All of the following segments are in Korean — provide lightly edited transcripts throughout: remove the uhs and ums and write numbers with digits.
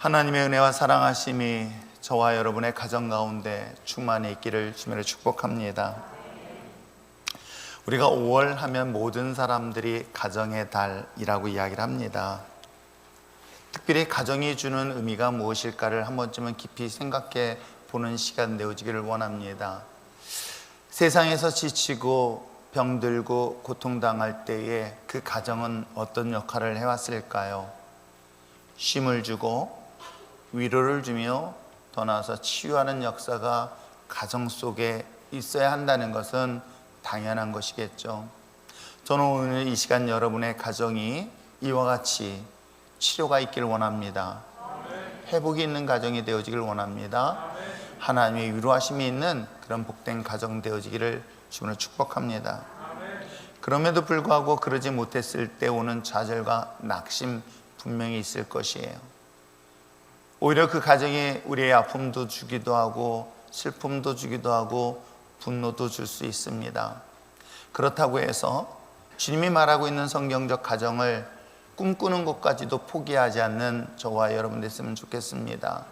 하나님의 은혜와 사랑하심이 저와 여러분의 가정 가운데 충만히 있기를 주님으로 축복합니다. 우리가 5월 하면 모든 사람들이 가정의 달이라고 이야기를 합니다. 특별히 가정이 주는 의미가 무엇일까를 한 번쯤은 깊이 생각해 보는 시간 내어지기를 원합니다. 세상에서 지치고 병들고 고통당할 때에 그 가정은 어떤 역할을 해왔을까요? 쉼을 주고 위로를 주며 더 나아가서 치유하는 역사가 가정 속에 있어야 한다는 것은 당연한 것이겠죠. 저는 오늘 이 시간 여러분의 가정이 이와 같이 치료가 있기를 원합니다. 회복이 있는 가정이 되어지기를 원합니다. 하나님의 위로하심이 있는 그런 복된 가정 되어지기를 주님으로 축복합니다. 그럼에도 불구하고 그러지 못했을 때 오는 좌절과 낙심 분명히 있을 것이에요. 오히려 그 가정에 우리의 아픔도 주기도 하고 슬픔도 주기도 하고 분노도 줄 수 있습니다. 그렇다고 해서 주님이 말하고 있는 성경적 가정을 꿈꾸는 것까지도 포기하지 않는 저와 여러분 됐으면 좋겠습니다.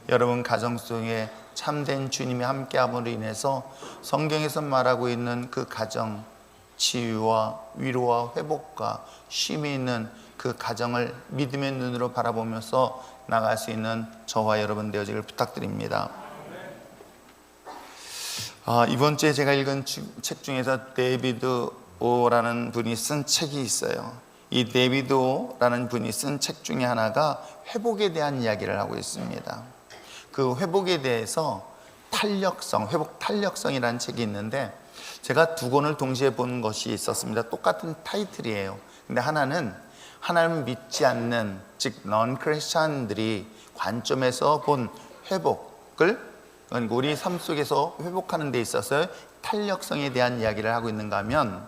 여러분 가정 속에 참된 주님이 함께함으로 인해서 성경에서 말하고 있는 그 가정, 치유와 위로와 회복과 쉼이 있는 그 가정을 믿음의 눈으로 바라보면서 나갈 수 있는 저와 여러분 되어지기를 부탁드립니다. 이번 주에 제가 읽은 책 중에서 데이비드 오라는 분이 쓴 책이 있어요. 이 데이비드 오라는 분이 쓴 책 중에 하나가 회복에 대한 이야기를 하고 있습니다. 그 회복에 대해서 회복 탄력성이라는 책이 있는데 제가 두 권을 동시에 본 것이 있었습니다. 똑같은 타이틀이에요. 근데 하나는 하나님을 믿지 않는, 즉 non-크리스찬들이 관점에서 본 회복을, 우리 삶 속에서 회복하는 데 있어서 탄력성에 대한 이야기를 하고 있는가 하면,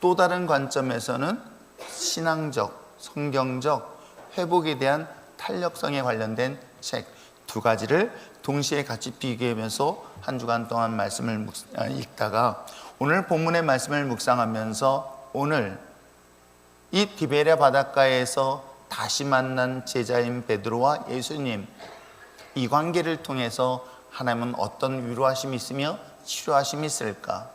또 다른 관점에서는 신앙적, 성경적 회복에 대한 탄력성에 관련된 책 두 가지를 동시에 같이 비교하면서 한 주간 동안 말씀을 읽다가 오늘 본문의 말씀을 묵상하면서 오늘 이 디베랴 바닷가에서 다시 만난 제자인 베드로와 예수님, 이 관계를 통해서 하나님은 어떤 위로하심이 있으며 치료하심이 있을까?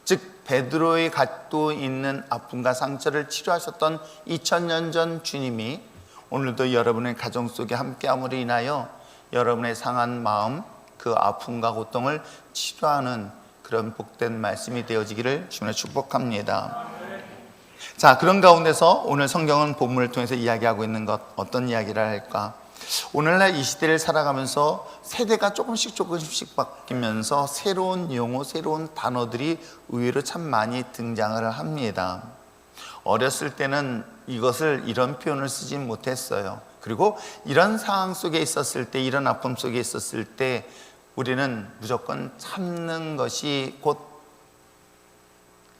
즉 베드로의 갖고 있는 아픔과 상처를 치료하셨던 2000년 전 주님이 오늘도 여러분의 가정 속에 함께함으로 인하여 여러분의 상한 마음, 그 아픔과 고통을 치료하는 그런 복된 말씀이 되어지기를 주님으로 축복합니다. 자, 그런 가운데서 오늘 성경은 본문을 통해서 이야기하고 있는 것, 어떤 이야기를 할까? 오늘날 이 시대를 살아가면서 세대가 조금씩 바뀌면서 새로운 용어, 새로운 단어들이 의외로 참 많이 등장을 합니다. 어렸을 때는 이것을 이런 표현을 쓰지 못했어요. 그리고 이런 상황 속에 있었을 때, 이런 아픔 속에 있었을 때 우리는 무조건 참는 것이 곧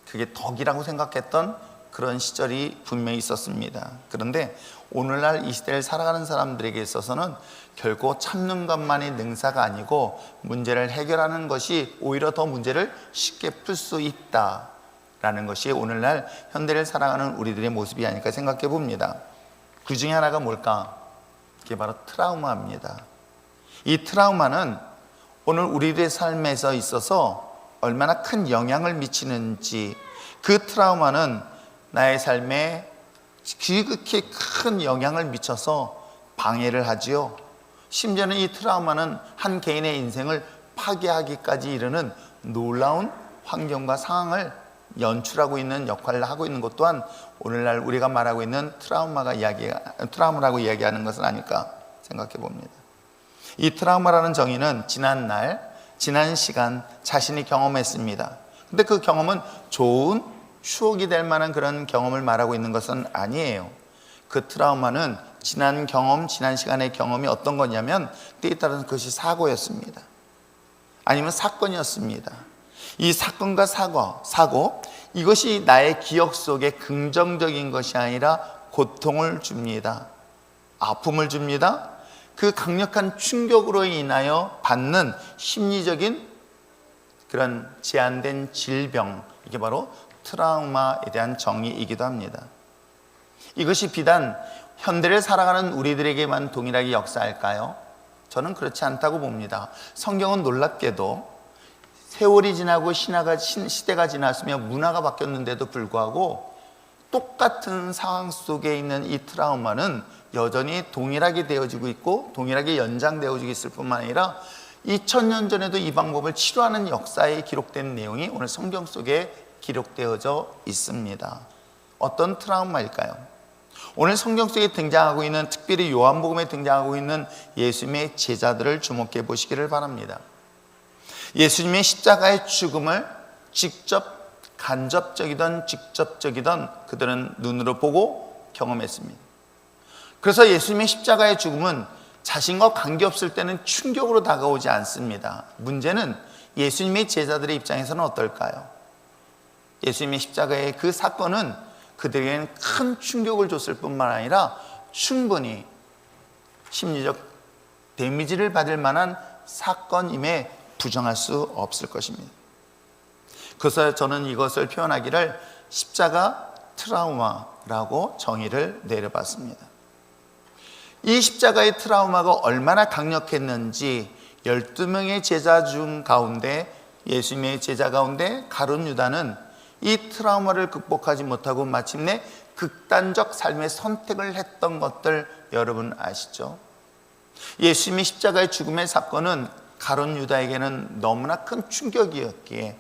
그게 덕이라고 생각했던 그런 시절이 분명히 있었습니다. 그런데 오늘날 이 시대를 살아가는 사람들에게 있어서는 결코 참는 것만이 능사가 아니고 문제를 해결하는 것이 오히려 더 문제를 쉽게 풀 수 있다라는 것이 오늘날 현대를 살아가는 우리들의 모습이 아닐까 생각해 봅니다. 그 중에 하나가 뭘까? 그게 바로 트라우마입니다. 이 트라우마는 오늘 우리들의 삶에서 있어서 얼마나 큰 영향을 미치는지, 그 트라우마는 나의 삶에 지극히 큰 영향을 미쳐서 방해를 하지요. 심지어는 이 트라우마는 한 개인의 인생을 파괴하기까지 이르는 놀라운 환경과 상황을 연출하고 있는 역할을 하고 있는 것 또한 오늘날 우리가 말하고 있는 트라우마라고 이야기하는 것은 아닐까 생각해 봅니다. 이 트라우마라는 정의는 지난 시간 자신이 경험했습니다. 근데 그 경험은 좋은 추억이 될 만한 그런 경험을 말하고 있는 것은 아니에요. 그 트라우마는 지난 시간의 경험이 어떤 거냐면 때에 따라서 그것이 사고였습니다. 아니면 사건이었습니다. 이 사건과 사고, 이것이 나의 기억 속에 긍정적인 것이 아니라 고통을 줍니다. 아픔을 줍니다. 그 강력한 충격으로 인하여 받는 심리적인 그런 제한된 질병, 이게 바로 트라우마에 대한 정의이기도 합니다. 이것이 비단 현대를 살아가는 우리들에게만 동일하게 역사할까요? 저는 그렇지 않다고 봅니다. 성경은 놀랍게도 세월이 지나고 시대가 지났으며 문화가 바뀌었는데도 불구하고 똑같은 상황 속에 있는 이 트라우마는 여전히 동일하게 되어지고 있고 동일하게 연장되어지고 있을 뿐만 아니라 2000년 전에도 이 방법을 치료하는 역사에 기록된 내용이 오늘 성경 속에 기록되어져 있습니다. 어떤 트라우마일까요? 오늘 성경 속에 등장하고 있는, 특별히 요한복음에 등장하고 있는 예수님의 제자들을 주목해 보시기를 바랍니다. 예수님의 십자가의 죽음을 직접, 간접적이든 직접적이든 그들은 눈으로 보고 경험했습니다. 그래서 예수님의 십자가의 죽음은 자신과 관계없을 때는 충격으로 다가오지 않습니다. 문제는 예수님의 제자들의 입장에서는 어떨까요? 예수님의 십자가의 그 사건은 그들에게는 큰 충격을 줬을 뿐만 아니라 충분히 심리적 데미지를 받을 만한 사건임에 부정할 수 없을 것입니다. 그래서 저는 이것을 표현하기를 십자가 트라우마라고 정의를 내려봤습니다. 이 십자가의 트라우마가 얼마나 강력했는지 12명의 제자 중 가운데, 예수님의 제자 가운데 가룟 유다는 이 트라우마를 극복하지 못하고 마침내 극단적 삶의 선택을 했던 것들 여러분 아시죠? 예수님의 십자가의 죽음의 사건은 가룟 유다에게는 너무나 큰 충격이었기에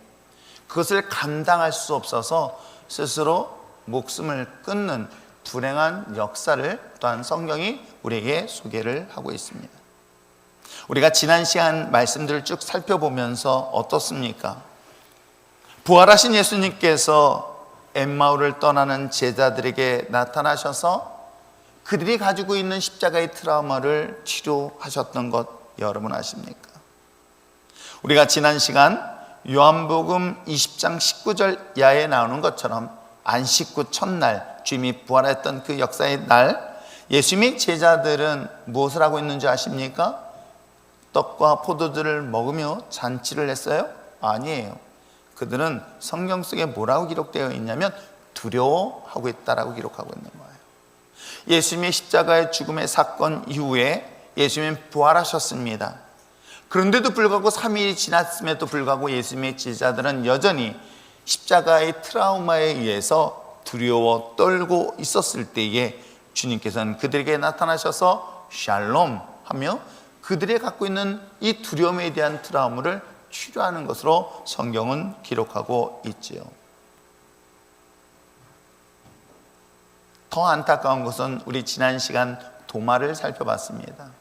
그것을 감당할 수 없어서 스스로 목숨을 끊는 불행한 역사를 또한 성경이 우리에게 소개를 하고 있습니다. 우리가 지난 시간 말씀들을 쭉 살펴보면서 어떻습니까? 부활하신 예수님께서 엠마오를 떠나는 제자들에게 나타나셔서 그들이 가지고 있는 십자가의 트라우마를 치료하셨던 것 여러분 아십니까? 우리가 지난 시간 요한복음 20장 19절 야에 나오는 것처럼 안식 후 첫날 주님이 부활했던 그 역사의 날, 예수님의 제자들은 무엇을 하고 있는지 아십니까? 떡과 포도주를 먹으며 잔치를 했어요? 아니에요. 그들은 성경 속에 뭐라고 기록되어 있냐면 두려워하고 있다라고 기록하고 있는 거예요. 예수님의 십자가의 죽음의 사건 이후에 예수님은 부활하셨습니다. 그런데도 불구하고 3일이 지났음에도 불구하고 예수님의 제자들은 여전히 십자가의 트라우마에 의해서 두려워 떨고 있었을 때에 주님께서는 그들에게 나타나셔서 샬롬 하며 그들이 갖고 있는 이 두려움에 대한 트라우마를 치료하는 것으로 성경은 기록하고 있지요. 더 안타까운 것은 우리 지난 시간 도마를 살펴봤습니다.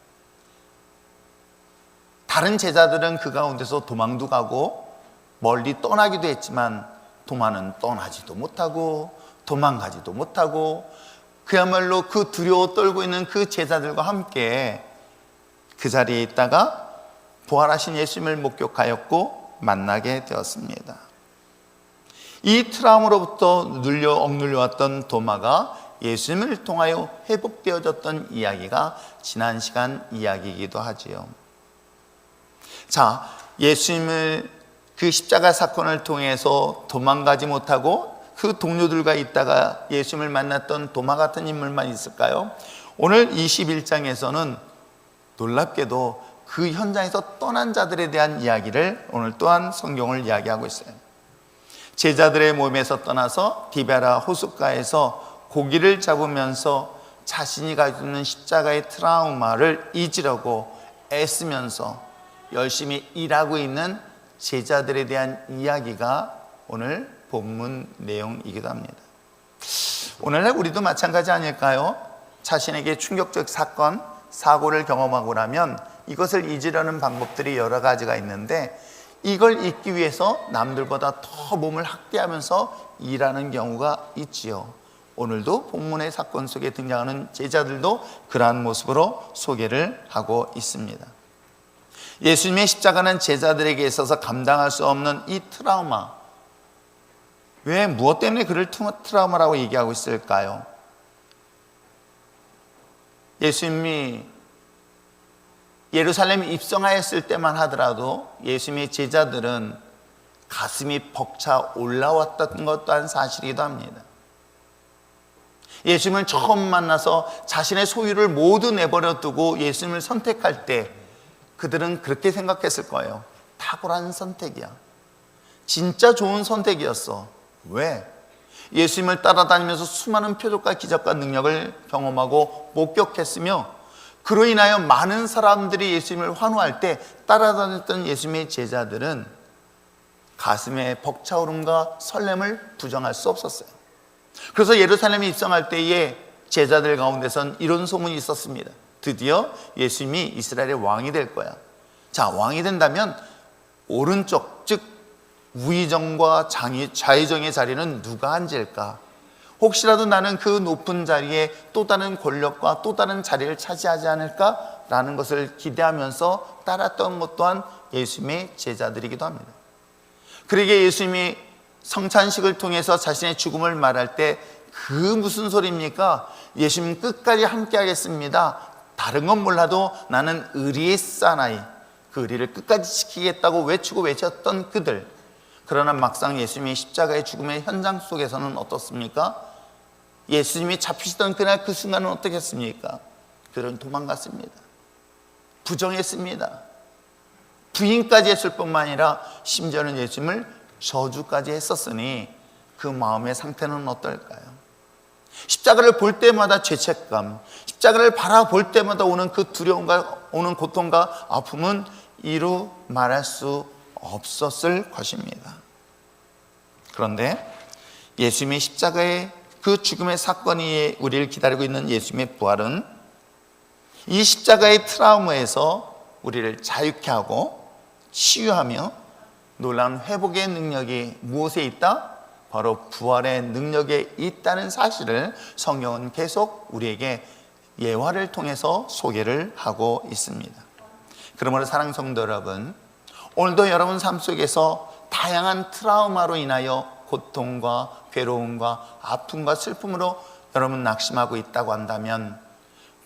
다른 제자들은 그 가운데서 도망도 가고 멀리 떠나기도 했지만 도마는 떠나지도 못하고 도망가지도 못하고 그야말로 그 두려워 떨고 있는 그 제자들과 함께 그 자리에 있다가 부활하신 예수님을 목격하였고 만나게 되었습니다. 이 트라우마로부터 억눌려왔던 도마가 예수님을 통하여 회복되어졌던 이야기가 지난 시간 이야기이기도 하지요. 자, 예수님을 그 십자가 사건을 통해서 도망가지 못하고 그 동료들과 있다가 예수님을 만났던 도마 같은 인물만 있을까요? 오늘 21장에서는 놀랍게도 그 현장에서 떠난 자들에 대한 이야기를 오늘 또한 성경을 이야기하고 있어요. 제자들의 모임에서 떠나서 디베라 호숫가에서 고기를 잡으면서 자신이 가지고 있는 십자가의 트라우마를 잊으려고 애쓰면서 열심히 일하고 있는 제자들에 대한 이야기가 오늘 본문 내용이기도 합니다. 오늘날 우리도 마찬가지 아닐까요? 자신에게 충격적 사건, 사고를 경험하고 나면 이것을 잊으려는 방법들이 여러 가지가 있는데 이걸 잊기 위해서 남들보다 더 몸을 학대하면서 일하는 경우가 있지요. 오늘도 본문의 사건 속에 등장하는 제자들도 그러한 모습으로 소개를 하고 있습니다. 예수님의 십자가는 제자들에게 있어서 감당할 수 없는 이 트라우마, 왜 무엇 때문에 그를 트라우마라고 얘기하고 있을까요? 예수님이 예루살렘에 입성하였을 때만 하더라도 예수님의 제자들은 가슴이 벅차 올라왔던 것 또한 사실이기도 합니다. 예수님을 처음 만나서 자신의 소유를 모두 내버려 두고 예수님을 선택할 때 그들은 그렇게 생각했을 거예요. 탁월한 선택이야. 진짜 좋은 선택이었어. 왜? 예수님을 따라다니면서 수많은 표적과 기적과 능력을 경험하고 목격했으며 그로 인하여 많은 사람들이 예수님을 환호할 때 따라다녔던 예수님의 제자들은 가슴에 벅차오름과 설렘을 부정할 수 없었어요. 그래서 예루살렘에 입성할 때에 제자들 가운데선 이런 소문이 있었습니다. 드디어 예수님이 이스라엘의 왕이 될 거야. 자, 왕이 된다면 오른쪽, 즉 우의정과 좌의정의 자리는 누가 앉을까? 혹시라도 나는 그 높은 자리에 또 다른 권력과 또 다른 자리를 차지하지 않을까라는 것을 기대하면서 따랐던 것 또한 예수님의 제자들이기도 합니다. 그러기에 예수님이 성찬식을 통해서 자신의 죽음을 말할 때 그 무슨 소리입니까? 예수님 끝까지 함께 하겠습니다. 다른 건 몰라도 나는 의리의 사나이, 그 의리를 끝까지 지키겠다고 외치고 외쳤던 그들. 그러나 막상 예수님이 십자가의 죽음의 현장 속에서는 어떻습니까? 예수님이 잡히시던 그날 그 순간은 어떻겠습니까? 그들은 도망갔습니다. 부정했습니다. 부인까지 했을 뿐만 아니라 심지어는 예수님을 저주까지 했었으니 그 마음의 상태는 어떨까요? 십자가를 볼 때마다 죄책감, 십자가를 바라볼 때마다 오는 그 두려움과 오는 고통과 아픔은 이루 말할 수 없었을 것입니다. 그런데 예수님의 십자가의 그 죽음의 사건이 우리를 기다리고 있는 예수님의 부활은 이 십자가의 트라우마에서 우리를 자유케 하고 치유하며 놀라운 회복의 능력이 무엇에 있다? 바로 부활의 능력에 있다는 사실을 성경은 계속 우리에게 예화를 통해서 소개를 하고 있습니다. 그러므로 사랑하는 성도 여러분, 오늘도 여러분 삶 속에서 다양한 트라우마로 인하여 고통과 괴로움과 아픔과 슬픔으로 여러분 낙심하고 있다고 한다면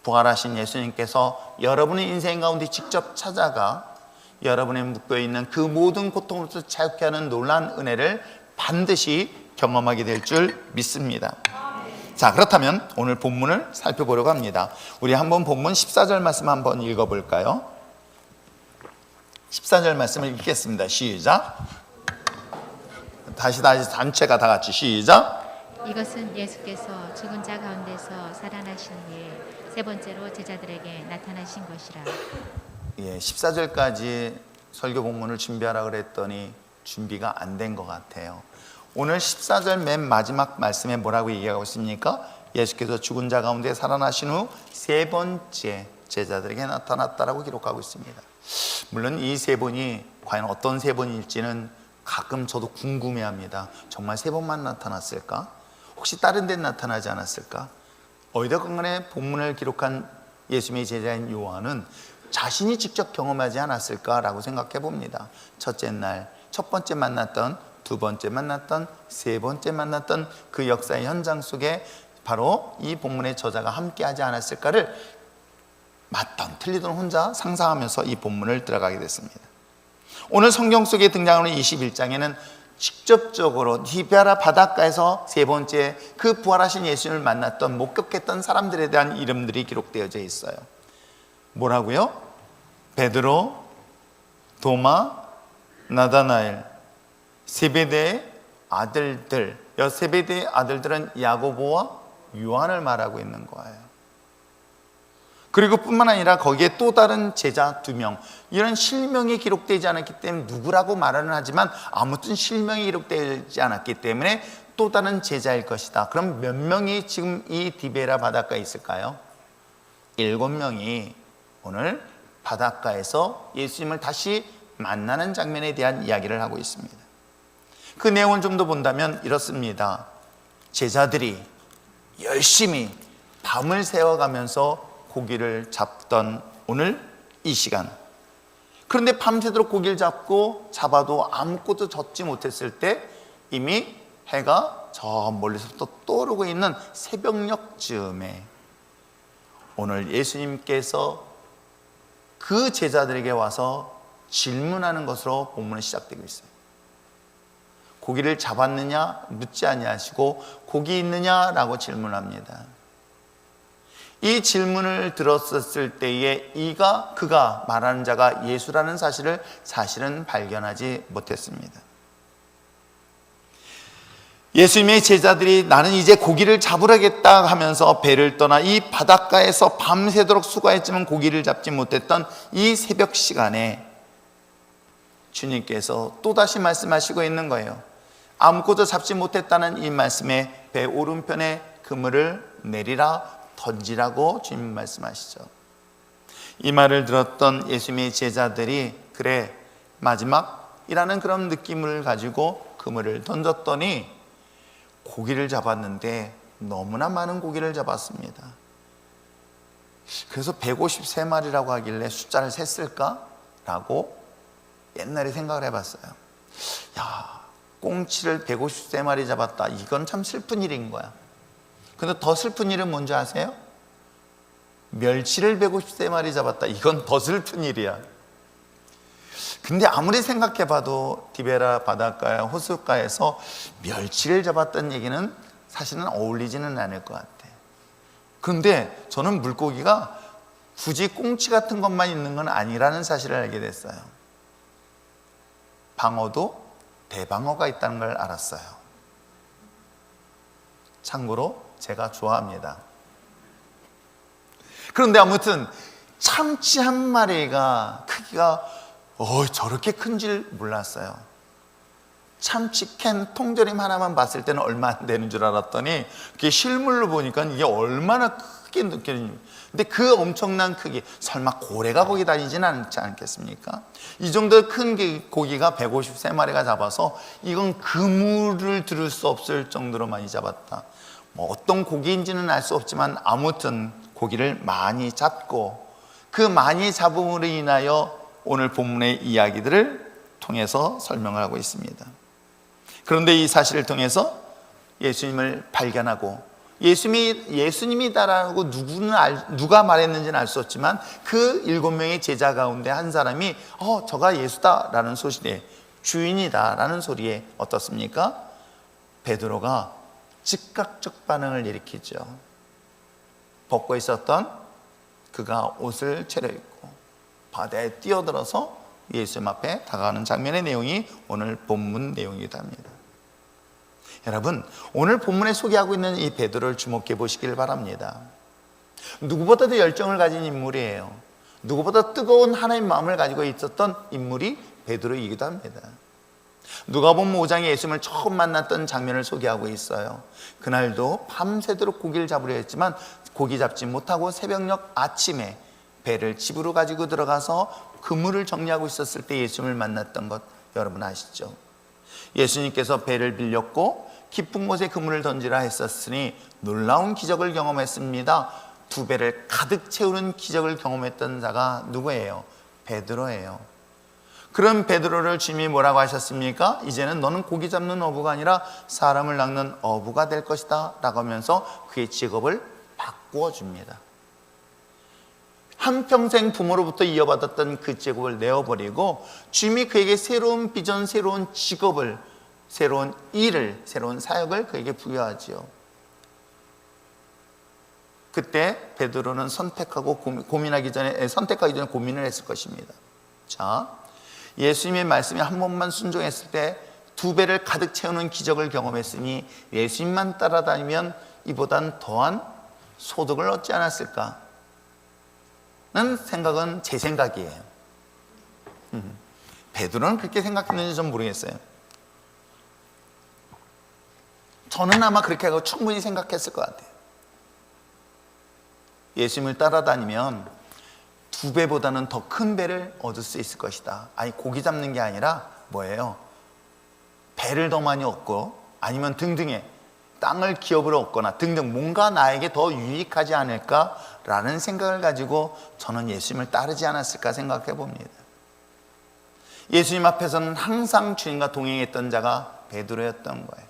부활하신 예수님께서 여러분의 인생 가운데 직접 찾아가 여러분의 묶여있는 그 모든 고통으로부터 자유케 하는 놀라운 은혜를 반드시 경험하게 될 줄 믿습니다. 자, 그렇다면 오늘 본문을 살펴보려고 합니다. 우리 한번 본문 14절 말씀 한번 읽어볼까요? 14절 말씀을 읽겠습니다. 시작. 다시 단체가 다 같이 시작. 이것은 예수께서 죽은 자 가운데서 살아나신 후에 세 번째로 제자들에게 나타나신 것이라. 14절까지 설교 본문을 준비하라 그랬더니 준비가 안 된 것 같아요. 오늘 14절 맨 마지막 말씀에 뭐라고 얘기하고 있습니까? 예수께서 죽은 자 가운데 살아나신 후 세 번째 제자들에게 나타났다라고 기록하고 있습니다. 물론 이 세 번이 과연 어떤 세 번일지는 가끔 저도 궁금해합니다. 정말 세 번만 나타났을까? 혹시 다른 데 나타나지 않았을까? 어디든 간에 본문을 기록한 예수님의 제자인 요한은 자신이 직접 경험하지 않았을까라고 생각해 봅니다. 첫째 날, 첫 번째 만났던, 두 번째 만났던, 세 번째 만났던 그 역사의 현장 속에 바로 이 본문의 저자가 함께하지 않았을까를 맞던 틀리던 혼자 상상하면서 이 본문을 들어가게 됐습니다. 오늘 성경 속에 등장하는 21장에는 직접적으로 디베라 바닷가에서 세 번째 그 부활하신 예수님을 만났던 목격했던 사람들에 대한 이름들이 기록되어져 있어요. 뭐라고요? 베드로, 도마, 나다나엘, 세베대의 아들들. 세베대의 아들들은 야고보와 요한을 말하고 있는 거예요. 그리고 뿐만 아니라 거기에 또 다른 제자 2명, 이런 실명이 기록되지 않았기 때문에 누구라고 말은 하지만 아무튼 실명이 기록되지 않았기 때문에 또 다른 제자일 것이다. 그럼 몇 명이 지금 이 디베라 바닷가에 있을까요? 7명이 오늘 바닷가에서 예수님을 다시 만나는 장면에 대한 이야기를 하고 있습니다. 그 내용을 좀 더 본다면 이렇습니다. 제자들이 열심히 밤을 새워가면서 고기를 잡던 오늘 이 시간, 그런데 밤새도록 고기를 잡아도 아무것도 잡지 못했을 때 이미 해가 저 멀리서부터 떠오르고 있는 새벽녘쯤에 오늘 예수님께서 그 제자들에게 와서 질문하는 것으로 본문이 시작되고 있어요. 고기를 잡았느냐 묻지 아니하시고 고기 있느냐라고 질문합니다. 이 질문을 들었을 때에 그가 말하는 자가 예수라는 사실을 사실은 발견하지 못했습니다. 예수님의 제자들이 나는 이제 고기를 잡으려겠다 하면서 배를 떠나 이 바닷가에서 밤새도록 수고했지만 고기를 잡지 못했던 이 새벽 시간에 주님께서 또다시 말씀하시고 있는 거예요. 아무것도 잡지 못했다는 이 말씀에 배 오른편에 그물을 내리라 던지라고 주님 말씀하시죠. 이 말을 들었던 예수님의 제자들이 그래 마지막이라는 그런 느낌을 가지고 그물을 던졌더니 고기를 잡았는데 너무나 많은 고기를 잡았습니다. 그래서 153마리라고 하길래 숫자를 셌을까? 라고 옛날에 생각을 해봤어요. 야, 꽁치를 153마리 잡았다. 이건 참 슬픈 일인 거야. 근데 더 슬픈 일은 뭔지 아세요? 멸치를 153마리 잡았다. 이건 더 슬픈 일이야. 근데 아무리 생각해봐도 디베라 바닷가 호숫가에서 멸치를 잡았다는 얘기는 사실은 어울리지는 않을 것 같아. 그런데 저는 물고기가 굳이 꽁치 같은 것만 있는 건 아니라는 사실을 알게 됐어요. 방어도 대방어가 있다는 걸 알았어요. 참고로 제가 좋아합니다. 그런데 아무튼 참치 한 마리가 크기가 저렇게 큰 줄 몰랐어요. 참치캔 통조림 하나만 봤을 때는 얼마 안 되는 줄 알았더니 그게 실물로 보니까 이게 얼마나 크게 느껴집니까? 근데 그 엄청난 크기, 설마 고래가 거기 다니진 않지 않겠습니까? 이 정도 큰 고기가 153마리가 잡아서 이건 그물을 들을 수 없을 정도로 많이 잡았다. 뭐 어떤 고기인지는 알 수 없지만 아무튼 고기를 많이 잡고 그 많이 잡음으로 인하여 오늘 본문의 이야기들을 통해서 설명을 하고 있습니다. 그런데 이 사실을 통해서 예수님을 발견하고 예수님이다라고 누가 말했는지는 알 수 없지만 그 7명의 제자 가운데 한 사람이 저가 예수다라는 소식에 주인이다라는 소리에 어떻습니까? 베드로가 즉각적 반응을 일으키죠. 벗고 있었던 그가 옷을 차려입고 바다에 뛰어들어서 예수님 앞에 다가가는 장면의 내용이 오늘 본문 내용이기도 합니다. 여러분, 오늘 본문에 소개하고 있는 이 베드로를 주목해 보시길 바랍니다. 누구보다도 열정을 가진 인물이에요. 누구보다 뜨거운 하나님의 마음을 가지고 있었던 인물이 베드로이기도 합니다. 누가복음 5장에 예수님을 처음 만났던 장면을 소개하고 있어요. 그날도 밤새도록 고기를 잡으려 했지만 고기 잡지 못하고 새벽녘 아침에 배를 집으로 가지고 들어가서 그물을 정리하고 있었을 때 예수님을 만났던 것 여러분 아시죠? 예수님께서 배를 빌렸고 깊은 곳에 그물을 던지라 했었으니 놀라운 기적을 경험했습니다. 2배를 가득 채우는 기적을 경험했던 자가 누구예요? 베드로예요. 그런 베드로를 주님이 뭐라고 하셨습니까? 이제는 너는 고기 잡는 어부가 아니라 사람을 낚는 어부가 될 것이다 라고 하면서 그의 직업을 바꾸어 줍니다. 한평생 부모로부터 이어받았던 그 직업을 내어버리고 주님이 그에게 새로운 비전, 새로운 직업을, 새로운 일을, 새로운 사역을 그에게 부여하지요. 그때 베드로는 선택하기 전에 고민을 했을 것입니다. 자, 예수님의 말씀에 한 번만 순종했을 때 2배를 가득 채우는 기적을 경험했으니 예수님만 따라다니면 이보단 더한 소득을 얻지 않았을까? 는 생각은 제 생각이에요. 베드로는 그렇게 생각했는지 좀 모르겠어요. 저는 아마 그렇게 하고 충분히 생각했을 것 같아요. 예수님을 따라다니면 2배보다는 더 큰 배를 얻을 수 있을 것이다. 아니, 고기 잡는 게 아니라 뭐예요? 배를 더 많이 얻고 아니면 등등의 땅을 기업으로 얻거나 등등 뭔가 나에게 더 유익하지 않을까라는 생각을 가지고 저는 예수님을 따르지 않았을까 생각해 봅니다. 예수님 앞에서는 항상 주님과 동행했던 자가 베드로였던 거예요.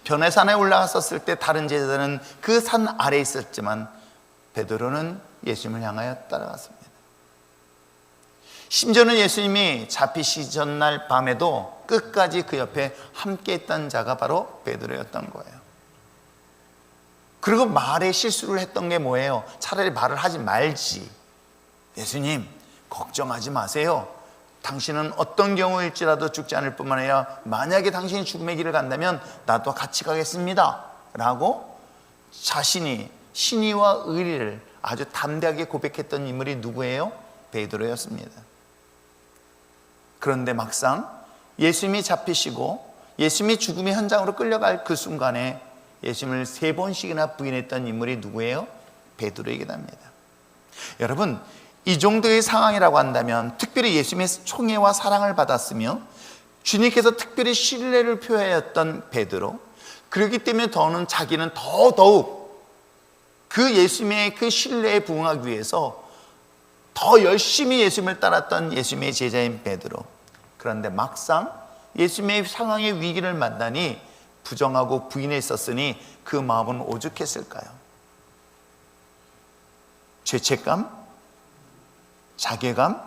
변해산에 올라갔었을 때 다른 제자들은 그 산 아래에 있었지만 베드로는 예수님을 향하여 따라갔습니다. 심지어는 예수님이 잡히시기 전날 밤에도 끝까지 그 옆에 함께 있던 자가 바로 베드로였던 거예요. 그리고 말에 실수를 했던 게 뭐예요? 차라리 말을 하지 말지. 예수님, 걱정하지 마세요. 당신은 어떤 경우일지라도 죽지 않을 뿐만 아니라 만약에 당신이 죽음의 길을 간다면 나도 같이 가겠습니다 라고 자신이 신의와 의리를 아주 담대하게 고백했던 인물이 누구예요? 베드로였습니다. 그런데 막상 예수님이 잡히시고 예수님이 죽음의 현장으로 끌려갈 그 순간에 예수님을 3번씩이나 부인했던 인물이 누구예요? 베드로이기도 합니다. 여러분, 이 정도의 상황이라고 한다면 특별히 예수님의 총애와 사랑을 받았으며 주님께서 특별히 신뢰를 표하였던 베드로, 그렇기 때문에 더는 자기는 더더욱 그 예수님의 그 신뢰에 부응하기 위해서 더 열심히 예수님을 따랐던 예수님의 제자인 베드로. 그런데 막상 예수님의 상황의 위기를 만나니 부정하고 부인했었으니 그 마음은 오죽했을까요? 죄책감? 자괴감?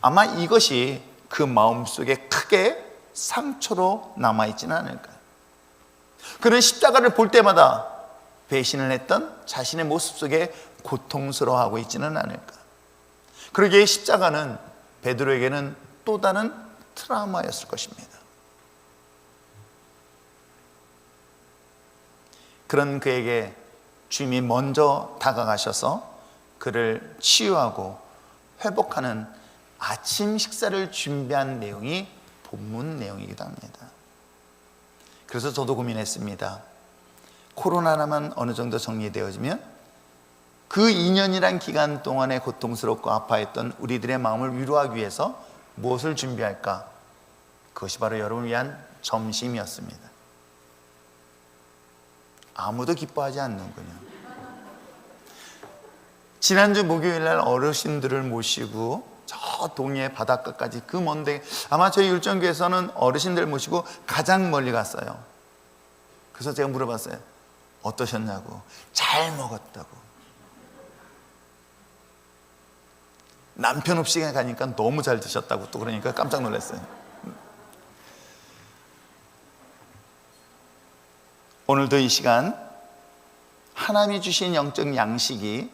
아마 이것이 그 마음속에 크게 상처로 남아있지는 않을까요? 그는 십자가를 볼 때마다 배신을 했던 자신의 모습 속에 고통스러워하고 있지는 않을까? 그러기에 십자가는 베드로에게는 또 다른 트라우마였을 것입니다. 그런 그에게 주님이 먼저 다가가셔서 그를 치유하고 회복하는 아침 식사를 준비한 내용이 본문 내용이기도 합니다. 그래서 저도 고민했습니다. 코로나만 어느 정도 정리되어지면 그 2년이란 기간 동안에 고통스럽고 아파했던 우리들의 마음을 위로하기 위해서 무엇을 준비할까? 그것이 바로 여러분을 위한 점심이었습니다. 아무도 기뻐하지 않는군요. 지난주 목요일날 어르신들을 모시고 저 동해 바닷가까지 그 먼데, 아마 저희 율정교회에서는 어르신들 모시고 가장 멀리 갔어요. 그래서 제가 물어봤어요. 어떠셨냐고. 잘 먹었다고. 남편 없이 가니까 너무 잘 드셨다고 또 그러니까 깜짝 놀랐어요. 오늘도 이 시간 하나님이 주신 영적 양식이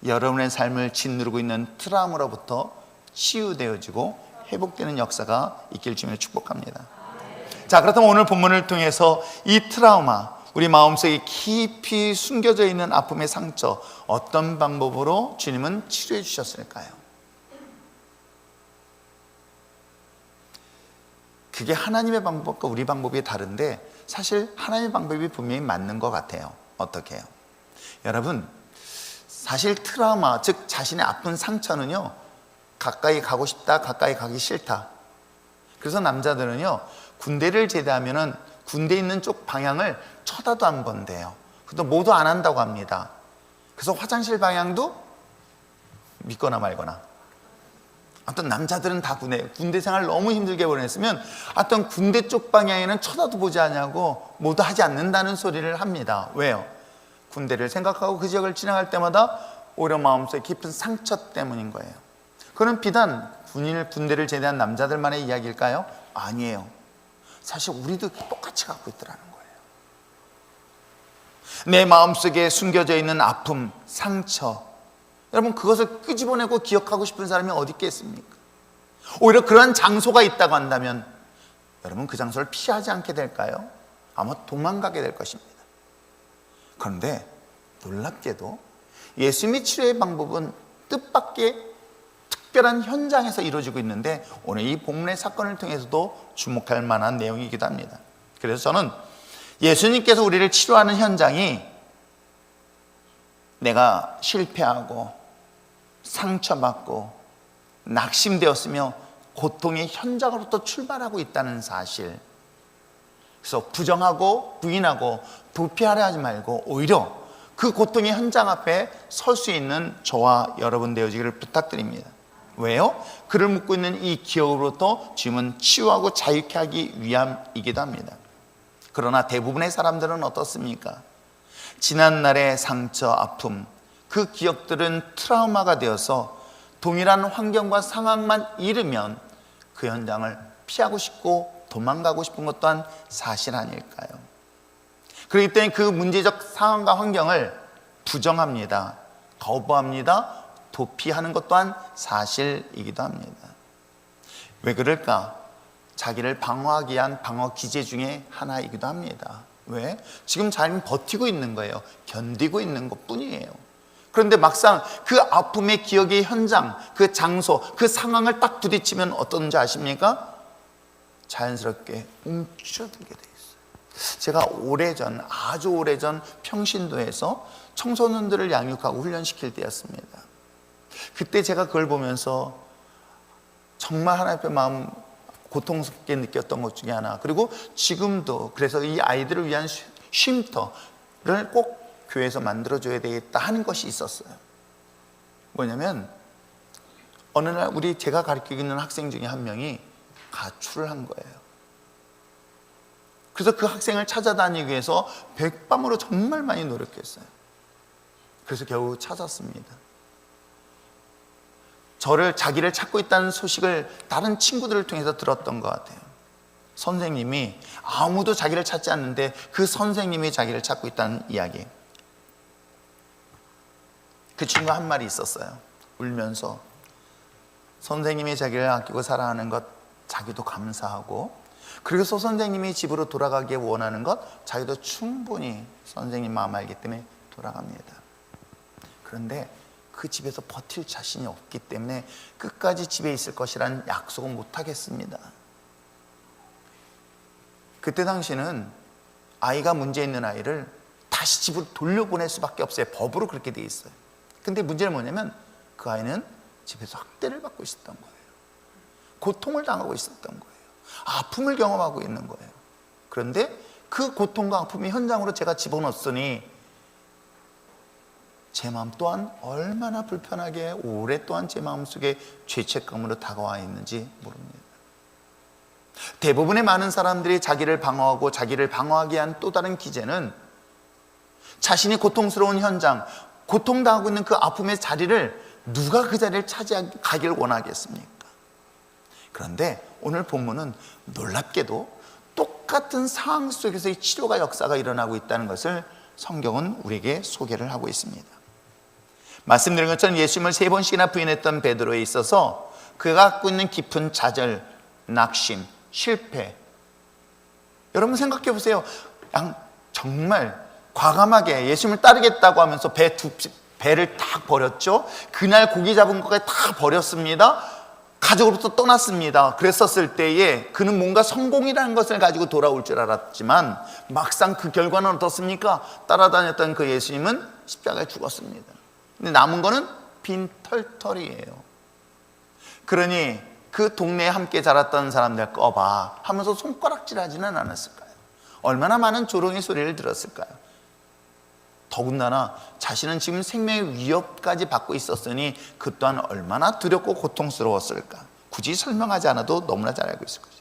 여러분의 삶을 짓누르고 있는 트라우마로부터 치유되어지고 회복되는 역사가 있길 주님을 축복합니다. 자, 그렇다면 오늘 본문을 통해서 이 트라우마, 우리 마음속에 깊이 숨겨져 있는 아픔의 상처, 어떤 방법으로 주님은 치료해 주셨을까요? 그게 하나님의 방법과 우리 방법이 다른데 사실 하나님의 방법이 분명히 맞는 것 같아요. 어떻게 해요? 여러분, 사실 트라우마, 즉 자신의 아픈 상처는요, 가까이 가고 싶다, 가까이 가기 싫다. 그래서 남자들은요, 군대를 제대하면은 군대 있는 쪽 방향을 쳐다도 안 본대요. 그것도 모두 안 한다고 합니다. 그래서 화장실 방향도 믿거나 말거나. 어떤 남자들은 다 군대 생활 너무 힘들게 보냈으면 어떤 군대 쪽 방향에는 쳐다도 보지 않냐고 모두 하지 않는다는 소리를 합니다. 왜요? 군대를 생각하고 그 지역을 지나갈 때마다 오히려 마음속에 깊은 상처 때문인 거예요. 그건 비단 군대를 제대한 남자들만의 이야기일까요? 아니에요. 사실 우리도 똑같이 갖고 있더라는 거예요. 내 마음속에 숨겨져 있는 아픔, 상처, 여러분 그것을 끄집어내고 기억하고 싶은 사람이 어디 있겠습니까? 오히려 그런 장소가 있다고 한다면 여러분 그 장소를 피하지 않게 될까요? 아마 도망가게 될 것입니다. 그런데 놀랍게도 예수님의 치료의 방법은 뜻밖의 특별한 현장에서 이루어지고 있는데 오늘 이 본문의 사건을 통해서도 주목할 만한 내용이기도 합니다. 그래서 저는 예수님께서 우리를 치료하는 현장이 내가 실패하고 상처받고 낙심되었으며 고통의 현장으로부터 출발하고 있다는 사실, 그래서 부정하고 부인하고 부패하려 하지 말고 오히려 그 고통의 현장 앞에 설 수 있는 저와 여러분 되어지기를 부탁드립니다. 왜요? 그를 묻고 있는 이 기억으로부터 주님은 치유하고 자유케 하기 위함이기도 합니다. 그러나 대부분의 사람들은 어떻습니까? 지난날의 상처, 아픔, 그 기억들은 트라우마가 되어서 동일한 환경과 상황만 이르면 그 현장을 피하고 싶고 도망가고 싶은 것 또한 사실 아닐까요? 그렇기 때문에 그 문제적 상황과 환경을 부정합니다. 거부합니다. 도피하는 것 또한 사실이기도 합니다. 왜 그럴까? 자기를 방어하기 위한 방어 기제 중에 하나이기도 합니다. 왜? 지금 자기는 버티고 있는 거예요. 견디고 있는 것 뿐이에요. 그런데 막상 그 아픔의 기억의 현장, 그 장소, 그 상황을 딱 부딪히면 어떤지 아십니까? 자연스럽게 움츠러들게 돼 있어요. 제가 오래전, 아주 오래전 평신도에서 청소년들을 양육하고 훈련시킬 때였습니다. 그때 제가 그걸 보면서 정말 하나님의 마음 고통스럽게 느꼈던 것 중에 하나, 그리고 지금도 그래서 이 아이들을 위한 쉼터를 꼭 교회에서 만들어줘야 되겠다 하는 것이 있었어요. 뭐냐면 어느 날 제가 가르치고 있는 학생 중에 한 명이 가출을 한 거예요. 그래서 그 학생을 찾아다니기 위해서 백밤으로 정말 많이 노력했어요. 그래서 겨우 찾았습니다. 자기를 찾고 있다는 소식을 다른 친구들을 통해서 들었던 것 같아요. 선생님이 아무도 자기를 찾지 않는데 그 선생님이 자기를 찾고 있다는 이야기. 그 친구가 한 말이 있었어요. 울면서 선생님이 자기를 아끼고 사랑하는 것 자기도 감사하고, 그래서 선생님이 집으로 돌아가길 원하는 것 자기도 충분히 선생님 마음 알기 때문에 돌아갑니다. 그런데 그 집에서 버틸 자신이 없기 때문에 끝까지 집에 있을 것이라는 약속은 못 하겠습니다. 그때 당시는 아이가 문제 있는 아이를 다시 집으로 돌려보낼 수밖에 없어요. 법으로 그렇게 돼 있어요. 근데 문제는 뭐냐면 그 아이는 집에서 학대를 받고 있었던 거예요. 고통을 당하고 있었던 거예요. 아픔을 경험하고 있는 거예요. 그런데 그 고통과 아픔이 현장으로 제가 집어넣었으니 제 마음 또한 얼마나 불편하게 오랫동안 제 마음속에 죄책감으로 다가와 있는지 모릅니다. 대부분의 많은 사람들이 자기를 방어하고 자기를 방어하게 한 또 다른 기제는 자신이 고통스러운 현장, 고통당하고 있는 그 아픔의 자리를 누가 그 자리를 차지하길 원하겠습니까? 그런데 오늘 본문은 놀랍게도 똑같은 상황 속에서의 치료가 역사가 일어나고 있다는 것을 성경은 우리에게 소개를 하고 있습니다. 말씀드린 것처럼 예수님을 3번씩이나 부인했던 베드로에 있어서 그가 갖고 있는 깊은 좌절, 낙심, 실패, 여러분 생각해 보세요. 정말 과감하게 예수님을 따르겠다고 하면서 배를 딱 버렸죠. 그날 고기 잡은 것까지 다 버렸습니다. 가족으로부터 떠났습니다. 그랬었을 때에 그는 뭔가 성공이라는 것을 가지고 돌아올 줄 알았지만 막상 그 결과는 어떻습니까? 따라다녔던 그 예수님은 십자가에 죽었습니다. 근데 남은 거는 빈 털털이에요. 그러니 그 동네에 함께 자랐던 사람들 꺼봐 하면서 손가락질하지는 않았을까요? 얼마나 많은 조롱의 소리를 들었을까요? 더군다나 자신은 지금 생명의 위협까지 받고 있었으니 그 또한 얼마나 두렵고 고통스러웠을까. 굳이 설명하지 않아도 너무나 잘 알고 있을 거죠.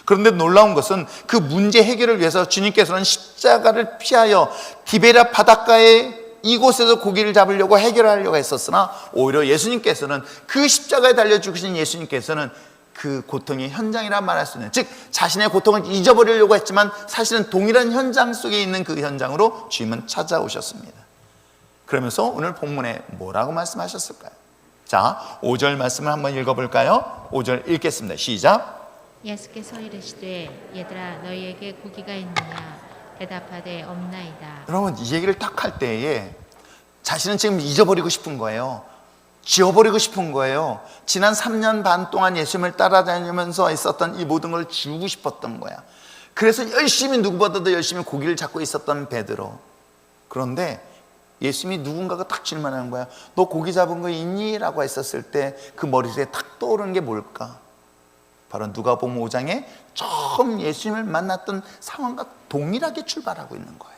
그런데 놀라운 것은 그 문제 해결을 위해서 주님께서는 십자가를 피하여 디베랴 바닷가에 이곳에서 고기를 잡으려고 해결하려고 했었으나 오히려 예수님께서는 그 십자가에 달려 죽으신 예수님께서는 그 고통의 현장이라 말할 수 있는, 즉 자신의 고통을 잊어버리려고 했지만 사실은 동일한 현장 속에 있는 그 현장으로 주님은 찾아오셨습니다. 그러면서 오늘 본문에 뭐라고 말씀하셨을까요? 자, 5절 말씀을 한번 읽어볼까요? 5절 읽겠습니다. 시작. 예수께서 이르시되 얘들아 너희에게 고기가 있느냐 대답하되 없나이다. 여러분 이 얘기를 딱 할 때에 자신은 지금 잊어버리고 싶은 거예요. 지워버리고 싶은 거예요. 지난 3년 반 동안 예수님을 따라다니면서 있었던 이 모든 걸 지우고 싶었던 거야. 그래서 열심히 누구보다도 열심히 고기를 잡고 있었던 베드로. 그런데 예수님이 누군가가 딱 질문하는 거야. 너 고기 잡은 거 있니? 라고 했었을 때 그 머릿속에 탁 떠오르는 게 뭘까? 바로 누가복음 5장에 처음 예수님을 만났던 상황과 동일하게 출발하고 있는 거예요.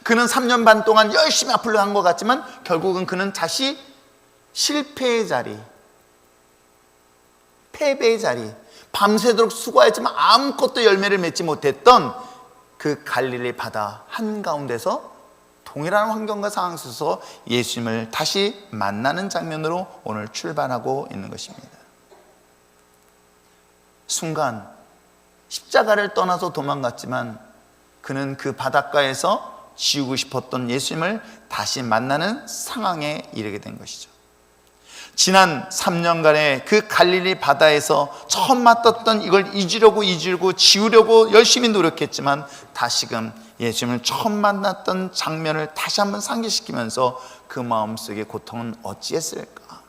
그는 3년 반 동안 열심히 앞으로 간 것 같지만 결국은 그는 다시 실패의 자리, 패배의 자리, 밤새도록 수고했지만 아무것도 열매를 맺지 못했던 그 갈릴리 바다 한가운데서 동일한 환경과 상황 속에서 예수님을 다시 만나는 장면으로 오늘 출발하고 있는 것입니다. 순간 십자가를 떠나서 도망갔지만 그는 그 바닷가에서 지우고 싶었던 예수님을 다시 만나는 상황에 이르게 된 것이죠. 지난 3년간의 그 갈릴리 바다에서 처음 맡았던 이걸 잊으려고 지우려고 열심히 노력했지만 다시금 예수님을 처음 만났던 장면을 다시 한번 상기시키면서 그 마음속의 고통은 어찌했을까?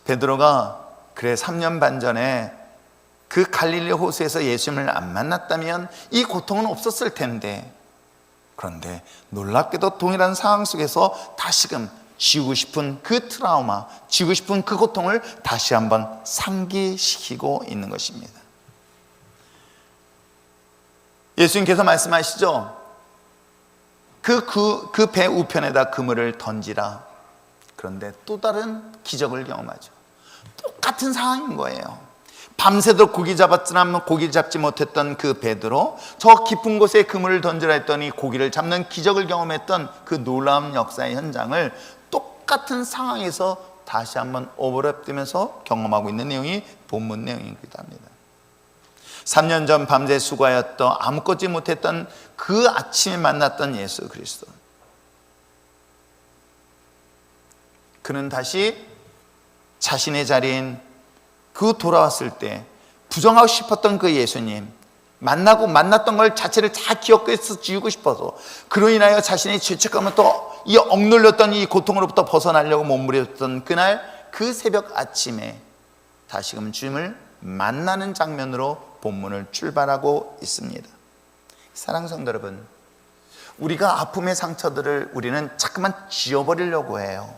베드로가 그래 3년 반 전에 그 갈릴리 호수에서 예수님을 안 만났다면 이 고통은 없었을 텐데, 그런데 놀랍게도 동일한 상황 속에서 다시금 지우고 싶은 그 트라우마, 지우고 싶은 그 고통을 다시 한번 상기시키고 있는 것입니다. 예수님께서 말씀하시죠. 그 배 우편에다 그물을 던지라. 그런데 또 다른 기적을 경험하죠. 똑같은 상황인 거예요. 밤새도록 고기 잡았지만 고기 잡지 못했던 그 베드로, 저 깊은 곳에 그물을 던지라 했더니 고기를 잡는 기적을 경험했던 그 놀라운 역사의 현장을 똑같은 상황에서 다시 한번 오버랩되면서 경험하고 있는 내용이 본문 내용이기도 합니다. 3년 전 밤새 수고하였던 아무 것지 못했던 그 아침에 만났던 예수 그리스도, 그는 다시 자신의 자리인 그 돌아왔을 때 부정하고 싶었던 그 예수님, 만났던 걸 자체를 다 기억해서 지우고 싶어서 그로 인하여 자신의 죄책감을 또 이 억눌렸던 이 고통으로부터 벗어나려고 몸부림쳤던 그날 그 새벽 아침에 다시금 주님을 만나는 장면으로 본문을 출발하고 있습니다. 사랑하는 성도 여러분, 우리가 아픔의 상처들을 우리는 자꾸만 지워버리려고 해요.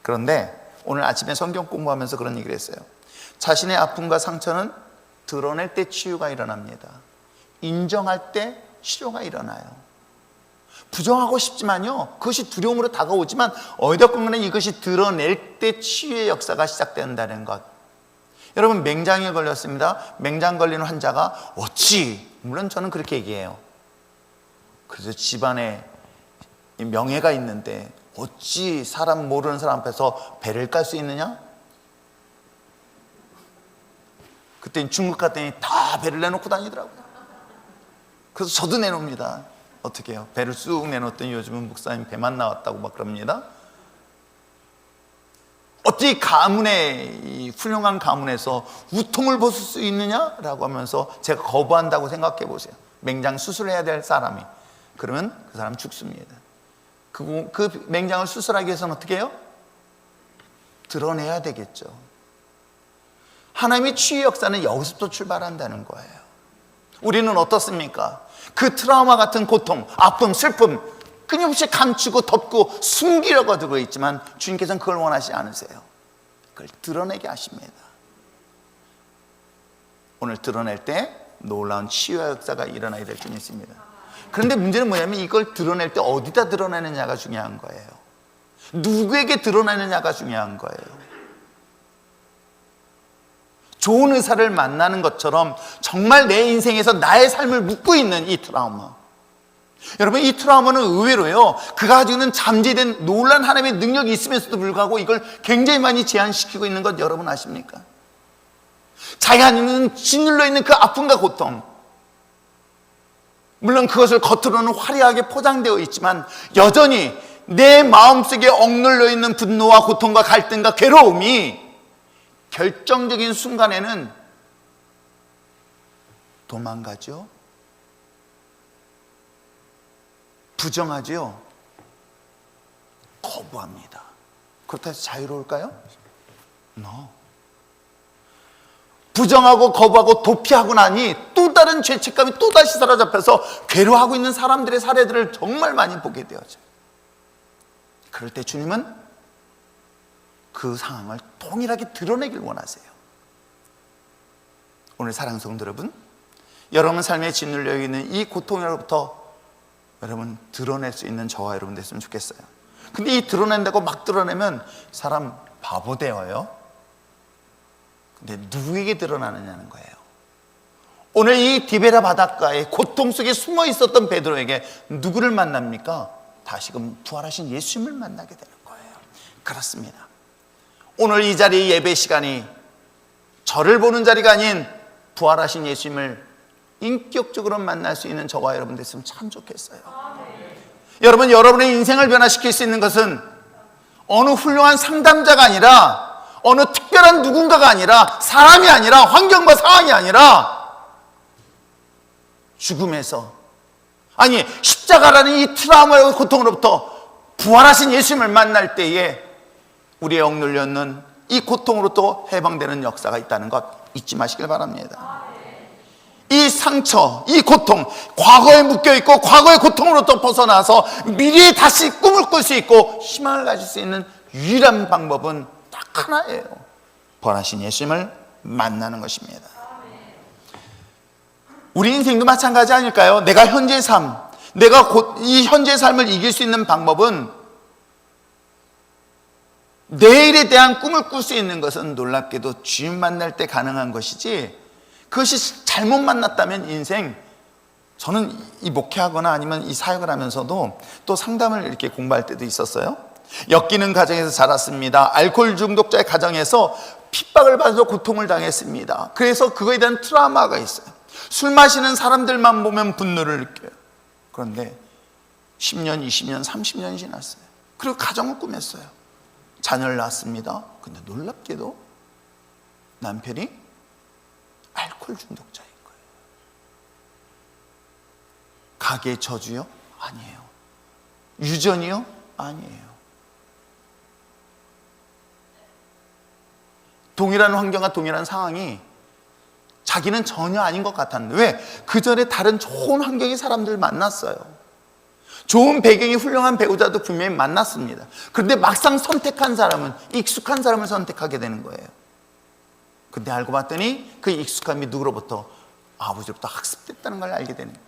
그런데 오늘 아침에 성경 공부하면서 그런 얘기를 했어요. 자신의 아픔과 상처는 드러낼 때 치유가 일어납니다. 인정할 때 치료가 일어나요. 부정하고 싶지만요, 그것이 두려움으로 다가오지만 어디든 간에 이것이 드러낼 때 치유의 역사가 시작된다는 것. 여러분, 맹장에 걸렸습니다. 맹장 걸린 환자가 물론 저는 그렇게 얘기해요. 그래서 집안에 명예가 있는데 어찌 사람 모르는 사람 앞에서 배를 깔 수 있느냐? 그때 중국 갔더니 다 배를 내놓고 다니더라고요. 그래서 저도 내놓습니다. 어떻게 해요? 배를 쑥 내놓더니 요즘은 목사님 배만 나왔다고 막 그럽니다. 어떻게 이 훌륭한 가문에서 우통을 벗을 수 있느냐라고 하면서 제가 거부한다고 생각해 보세요. 맹장 수술해야 될 사람이, 그러면 그 사람 죽습니다. 그 맹장을 수술하기 위해서는 어떻게 해요? 드러내야 되겠죠. 하나님의 치유 역사는 여기서부터 출발한다는 거예요. 우리는 어떻습니까? 그 트라우마 같은 고통, 아픔, 슬픔 끊임없이 감추고 덮고 숨기려고 하고 있지만 주님께서는 그걸 원하지 않으세요. 그걸 드러내게 하십니다. 오늘 드러낼 때 놀라운 치유의 역사가 일어나게 될 줄 믿습니다. 그런데 문제는 뭐냐면 이걸 드러낼 때 어디다 드러내느냐가 중요한 거예요. 누구에게 드러내느냐가 중요한 거예요. 좋은 의사를 만나는 것처럼 정말 내 인생에서 나의 삶을 묻고 있는 이 트라우마, 여러분, 이 트라우마는 의외로요, 그가 가지고 있는 잠재된 놀란 하나님의 능력이 있으면서도 불구하고 이걸 굉장히 많이 제한시키고 있는 것 여러분 아십니까? 자기가 있는 짓눌려 있는 그 아픔과 고통, 물론 그것을 겉으로는 화려하게 포장되어 있지만 여전히 내 마음속에 억눌려 있는 분노와 고통과 갈등과 괴로움이 결정적인 순간에는 도망가죠. 부정하죠. 거부합니다. 그렇다고 해서 자유로울까요? No. 부정하고 거부하고 도피하고 나니 또 다른 죄책감이 또다시 사로잡혀서 괴로워하고 있는 사람들의 사례들을 정말 많이 보게 되어져. 그럴 때 주님은 그 상황을 동일하게 드러내길 원하세요. 오늘 사랑하는 성도 여러분, 여러분 삶에 짓눌려 있는 이 고통으로부터 여러분 드러낼 수 있는 저와 여러분 됐으면 좋겠어요. 근데 이 드러낸다고 막 드러내면 사람 바보 되어요. 근데 누구에게 드러나느냐는 거예요. 오늘 이 디베라 바닷가에 고통 속에 숨어 있었던 베드로에게 누구를 만납니까? 다시금 부활하신 예수님을 만나게 되는 거예요. 그렇습니다. 오늘 이 자리 예배 시간이 저를 보는 자리가 아닌 부활하신 예수님을 인격적으로 만날 수 있는 저와 여러분 됐으면 참 좋겠어요. 여러분, 여러분의 인생을 변화시킬 수 있는 것은 어느 훌륭한 상담자가 아니라, 어느 특별한 누군가가 아니라, 사람이 아니라, 환경과 상황이 아니라 죽음에서, 아니 십자가라는 이 트라우마와 고통으로부터 부활하신 예수님을 만날 때에 우리의 억눌렸는 이 고통으로부터 해방되는 역사가 있다는 것 잊지 마시길 바랍니다. 이 상처, 이 고통, 과거에 묶여있고 과거의 고통으로부터 벗어나서 미래에 다시 꿈을 꿀 수 있고 희망을 가질 수 있는 유일한 방법은 딱 하나예요. 부활하신 예수님을 만나는 것입니다. 우리 인생도 마찬가지 아닐까요? 내가 현재의 삶, 내가 이 현재의 삶을 이길 수 있는 방법은 내일에 대한 꿈을 꿀 수 있는 것은 놀랍게도 주님 만날 때 가능한 것이지, 그것이 잘못 만났다면 인생, 저는 이 목회하거나 아니면 이 사역을 하면서도 또 상담을 이렇게 공부할 때도 있었어요. 엮이는 가정에서 자랐습니다. 알코올 중독자의 가정에서 핍박을 받아서 고통을 당했습니다. 그래서 그거에 대한 트라우마가 있어요. 술 마시는 사람들만 보면 분노를 느껴요. 그런데 10년, 20년, 30년이 지났어요. 그리고 가정을 꾸몄어요. 자녀를 낳았습니다. 근데 놀랍게도 남편이 알코올 중독자인 거예요. 가게 저주요? 아니에요. 유전이요? 아니에요. 동일한 환경과 동일한 상황이 자기는 전혀 아닌 것 같았는데, 왜? 그 전에 다른 좋은 환경의 사람들 만났어요. 좋은 배경이 훌륭한 배우자도 분명히 만났습니다. 그런데 막상 선택한 사람은 익숙한 사람을 선택하게 되는 거예요. 근데 알고 봤더니 그 익숙함이 누구로부터? 아버지로부터 학습됐다는 걸 알게 되는 거예요.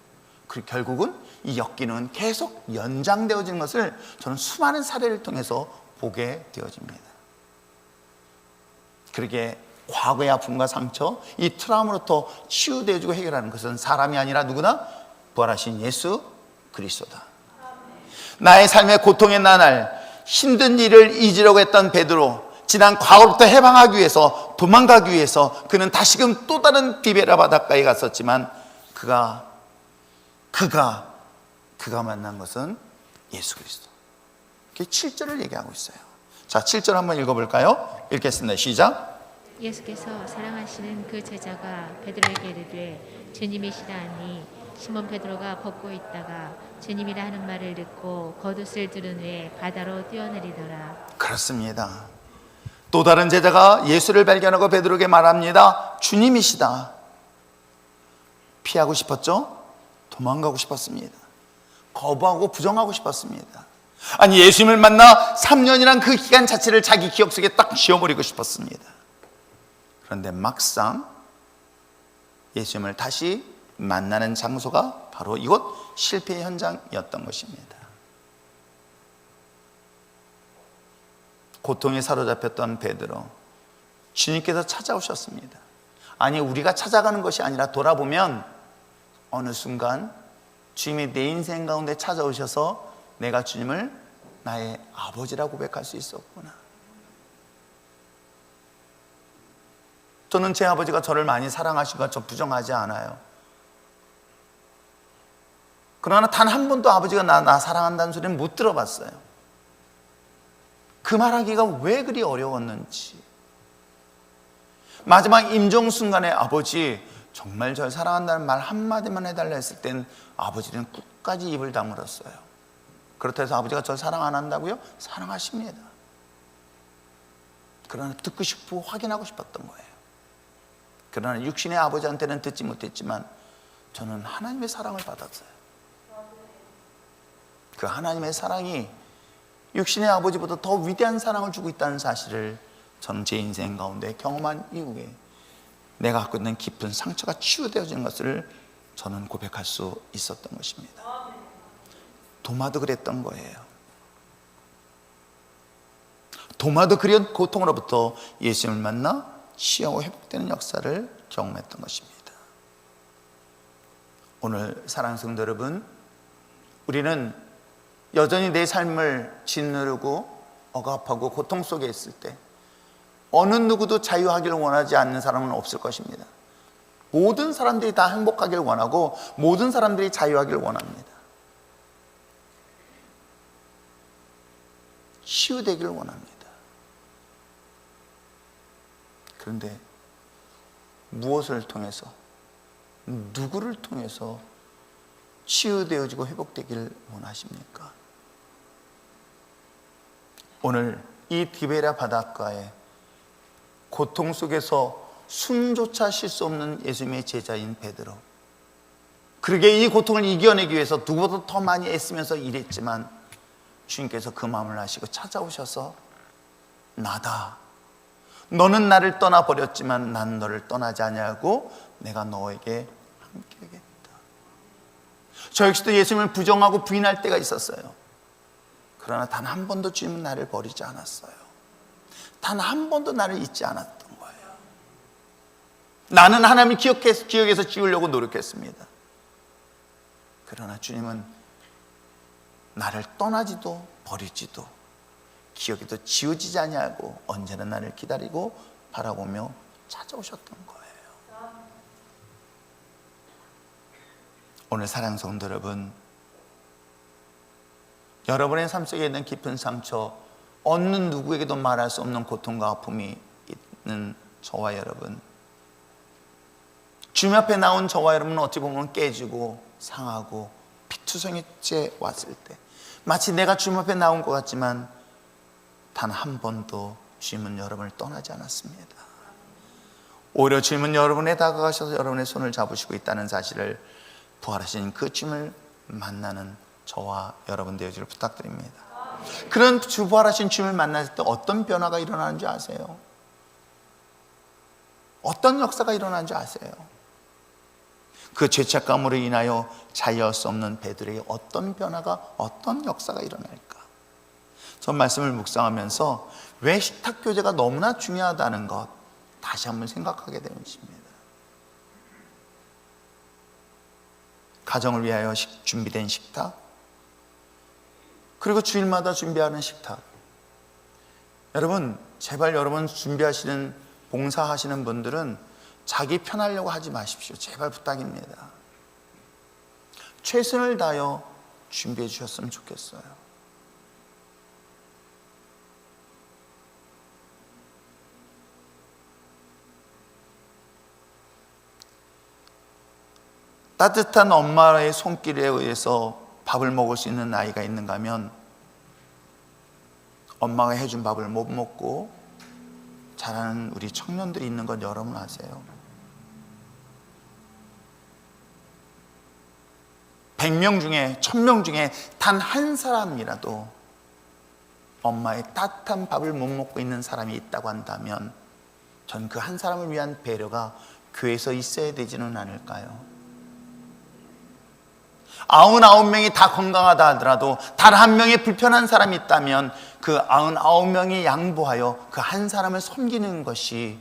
그리고 결국은 이 엮이는 계속 연장되어지는 것을 저는 수많은 사례를 통해서 보게 되어집니다. 그러게 과거의 아픔과 상처, 이 트라우마로부터 치유되어지고 해결하는 것은 사람이 아니라 누구나 부활하신 예수 그리스도다. 나의 삶의 고통의 나날, 힘든 일을 잊으려고 했던 베드로, 지난 과거로부터 해방하기 위해서, 도망가기 위해서 그는 다시금 또 다른 디베라 바닷가에 갔었지만 그가 만난 것은 예수 그리스도. 그게 7절을 얘기하고 있어요. 자, 7절 한번 읽어볼까요? 읽겠습니다. 시작. 예수께서 사랑하시는 그 제자가 베드로에게 이르되 주님이시라 하니 시몬 베드로가 벗고 있다가 주님이라 하는 말을 듣고 겉옷을 두른 후에 바다로 뛰어내리더라. 그렇습니다. 또 다른 제자가 예수를 발견하고 베드로에게 말합니다. 주님이시다. 피하고 싶었죠? 도망가고 싶었습니다. 거부하고 부정하고 싶었습니다. 아니, 예수님을 만나 3년이란 그 기간 자체를 자기 기억 속에 딱 지워버리고 싶었습니다. 그런데 막상 예수님을 다시 만나는 장소가 바로 이곳 실패의 현장이었던 것입니다. 고통에 사로잡혔던 베드로, 주님께서 찾아오셨습니다. 아니, 우리가 찾아가는 것이 아니라 돌아보면 어느 순간 주님이 내 인생 가운데 찾아오셔서 내가 주님을 나의 아버지라고 고백할 수 있었구나. 저는 제 아버지가 저를 많이 사랑하시고 저 부정하지 않아요. 그러나 단 한 번도 아버지가 나 사랑한다는 소리는 못 들어봤어요. 그 말하기가 왜 그리 어려웠는지. 마지막 임종 순간에 아버지 정말 절 사랑한다는 말 한마디만 해달라 했을 땐 아버지는 끝까지 입을 다물었어요. 그렇다 해서 아버지가 절 사랑 안 한다고요? 사랑하십니다. 그러나 듣고 싶고 확인하고 싶었던 거예요. 그러나 육신의 아버지한테는 듣지 못했지만 저는 하나님의 사랑을 받았어요. 그 하나님의 사랑이 육신의 아버지보다 더 위대한 사랑을 주고 있다는 사실을 저는 제 인생 가운데 경험한 이후에 내가 갖고 있는 깊은 상처가 치유되어지는 것을 저는 고백할 수 있었던 것입니다. 도마도 그랬던 거예요. 도마도 그런 고통으로부터 예수님을 만나 치유하고 회복되는 역사를 경험했던 것입니다. 오늘 사랑하는 성도 여러분, 우리는 여전히 내 삶을 짓누르고 억압하고 고통 속에 있을 때 어느 누구도 자유하기를 원하지 않는 사람은 없을 것입니다. 모든 사람들이 다 행복하기를 원하고 모든 사람들이 자유하기를 원합니다. 치유되기를 원합니다. 그런데 무엇을 통해서, 누구를 통해서 치유되어지고 회복되기를 원하십니까? 오늘 이 디베라 바닷가에 고통 속에서 숨조차 쉴 수 없는 예수님의 제자인 베드로, 그러게 이 고통을 이겨내기 위해서 누구보다 더 많이 애쓰면서 일했지만 주님께서 그 마음을 아시고 찾아오셔서 나다, 너는 나를 떠나버렸지만 난 너를 떠나지 아니하고 내가 너에게 함께하겠다. 저 역시도 예수님을 부정하고 부인할 때가 있었어요. 그러나 단 한 번도 주님은 나를 버리지 않았어요. 단 한 번도 나를 잊지 않았던 거예요. 나는 하나님을 기억해서 지우려고 노력했습니다. 그러나 주님은 나를 떠나지도 버리지도 기억에도 지워지지 아니하고 언제나 나를 기다리고 바라보며 찾아오셨던 거예요. 오늘 사랑하는 성도 여러분, 여러분의 삶 속에 있는 깊은 상처, 어느 누구에게도 말할 수 없는 고통과 아픔이 있는 저와 여러분, 주님 앞에 나온 저와 여러분은 어찌 보면 깨지고 상하고 피투성이째 왔을 때 마치 내가 주님 앞에 나온 것 같지만 단 한 번도 주님은 여러분을 떠나지 않았습니다. 오히려 주님은 여러분에 다가가셔서 여러분의 손을 잡으시고 있다는 사실을 부활하신 그 주님을 만나는 저와 여러분 되어주기를 부탁드립니다. 그런 부활하신 주님을 만났을 때 어떤 변화가 일어나는 줄 아세요? 어떤 역사가 일어나는 줄 아세요? 그 죄책감으로 인하여 자유할 수 없는 베드로에게 어떤 변화가, 어떤 역사가 일어날까? 전 말씀을 묵상하면서 왜 식탁교제가 너무나 중요하다는 것 다시 한번 생각하게 되는 것입니다. 가정을 위하여 준비된 식탁, 그리고 주일마다 준비하는 식탁. 여러분, 제발 여러분 준비하시는, 봉사하시는 분들은 자기 편하려고 하지 마십시오. 제발 부탁입니다. 최선을 다하여 준비해 주셨으면 좋겠어요. 따뜻한 엄마의 손길에 의해서 밥을 먹을 수 있는 아이가 있는가 하면 엄마가 해준 밥을 못 먹고 자라는 우리 청년들이 있는 건 여러분 아세요? 100명 중에 1000명 중에 단 한 사람이라도 엄마의 따뜻한 밥을 못 먹고 있는 사람이 있다고 한다면 전 그 한 사람을 위한 배려가 교회에서 있어야 되지는 않을까요? 99명이 다 건강하다 하더라도 단 한 명의 불편한 사람이 있다면 그 99명이 양보하여 그 한 사람을 섬기는 것이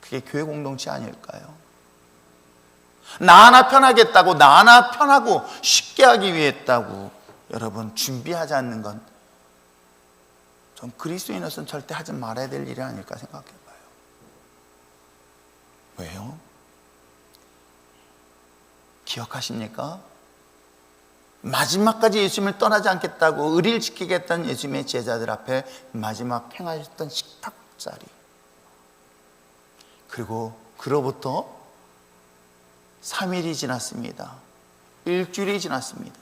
그게 교회 공동체 아닐까요? 나 하나 편하겠다고, 나 하나 편하고 쉽게 하기 위해 했다고 여러분 준비하지 않는 건 전 그리스도인으로서는 절대 하지 말아야 될 일이 아닐까 생각해 봐요. 왜요? 기억하십니까? 마지막까지 예수님을 떠나지 않겠다고 의리를 지키겠다는 예수님의 제자들 앞에 마지막 행하셨던 식탁 자리, 그리고 그로부터 3일이 지났습니다. 일주일이 지났습니다.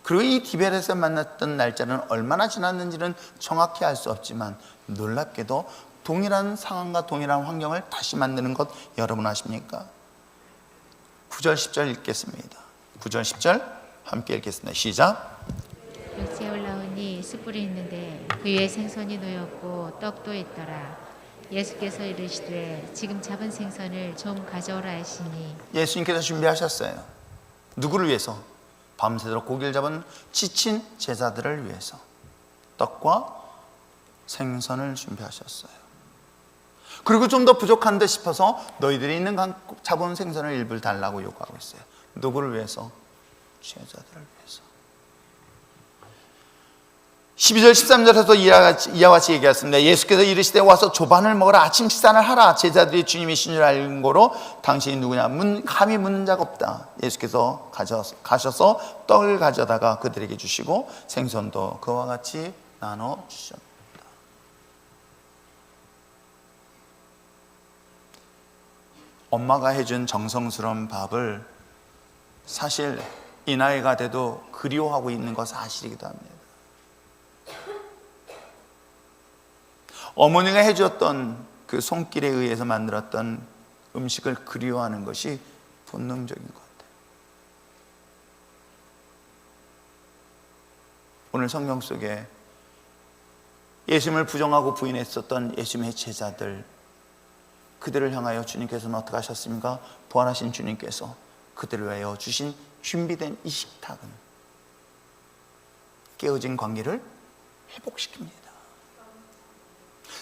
그리고 이 디베라에서 만났던 날짜는 얼마나 지났는지는 정확히 알 수 없지만 놀랍게도 동일한 상황과 동일한 환경을 다시 만드는 것 여러분 아십니까? 9절 10절 읽겠습니다. 9절 10절 함께 읽겠습니다. 시작. 육지에 올라오니 숯불이 있는데 그 위에 생선이 놓였고 떡도 있더라. 예수께서 이르시되 지금 잡은 생선을 좀 가져오라 하시니 예수님께서 준비하셨어요. 누구를 위해서? 밤새도록 고기를 잡은 지친 제자들을 위해서 떡과 생선을 준비하셨어요. 그리고 좀 더 부족한 듯 싶어서 너희들이 있는 잡은 생선을 일부를 달라고 요구하고 있어요. 누구를 위해서? 제자들을 위해서. 12절 13절에서 이와 같이 얘기했습니다. 예수께서 이르시되 와서 조반을 먹으라. 아침 식사를 하라. 제자들이 주님이신 줄 알는 거로 당신이 누구냐 감히 묻는 자가 없다. 예수께서 가셔서 떡을 가져다가 그들에게 주시고 생선도 그와 같이 나눠 주셨다. 엄마가 해준 정성스러운 밥을 사실 이 나이가 돼도 그리워하고 있는 것 사실이기도 합니다. 어머니가 해주었던 그 손길에 의해서 만들었던 음식을 그리워하는 것이 본능적인 것 같아요. 오늘 성경 속에 예수님을 부정하고 부인했었던 예수님의 제자들, 그들을 향하여 주님께서는 어떻게 하셨습니까? 부활하신 주님께서 그들을 위하여 주신 준비된 이 식탁은 깨어진 관계를 회복시킵니다.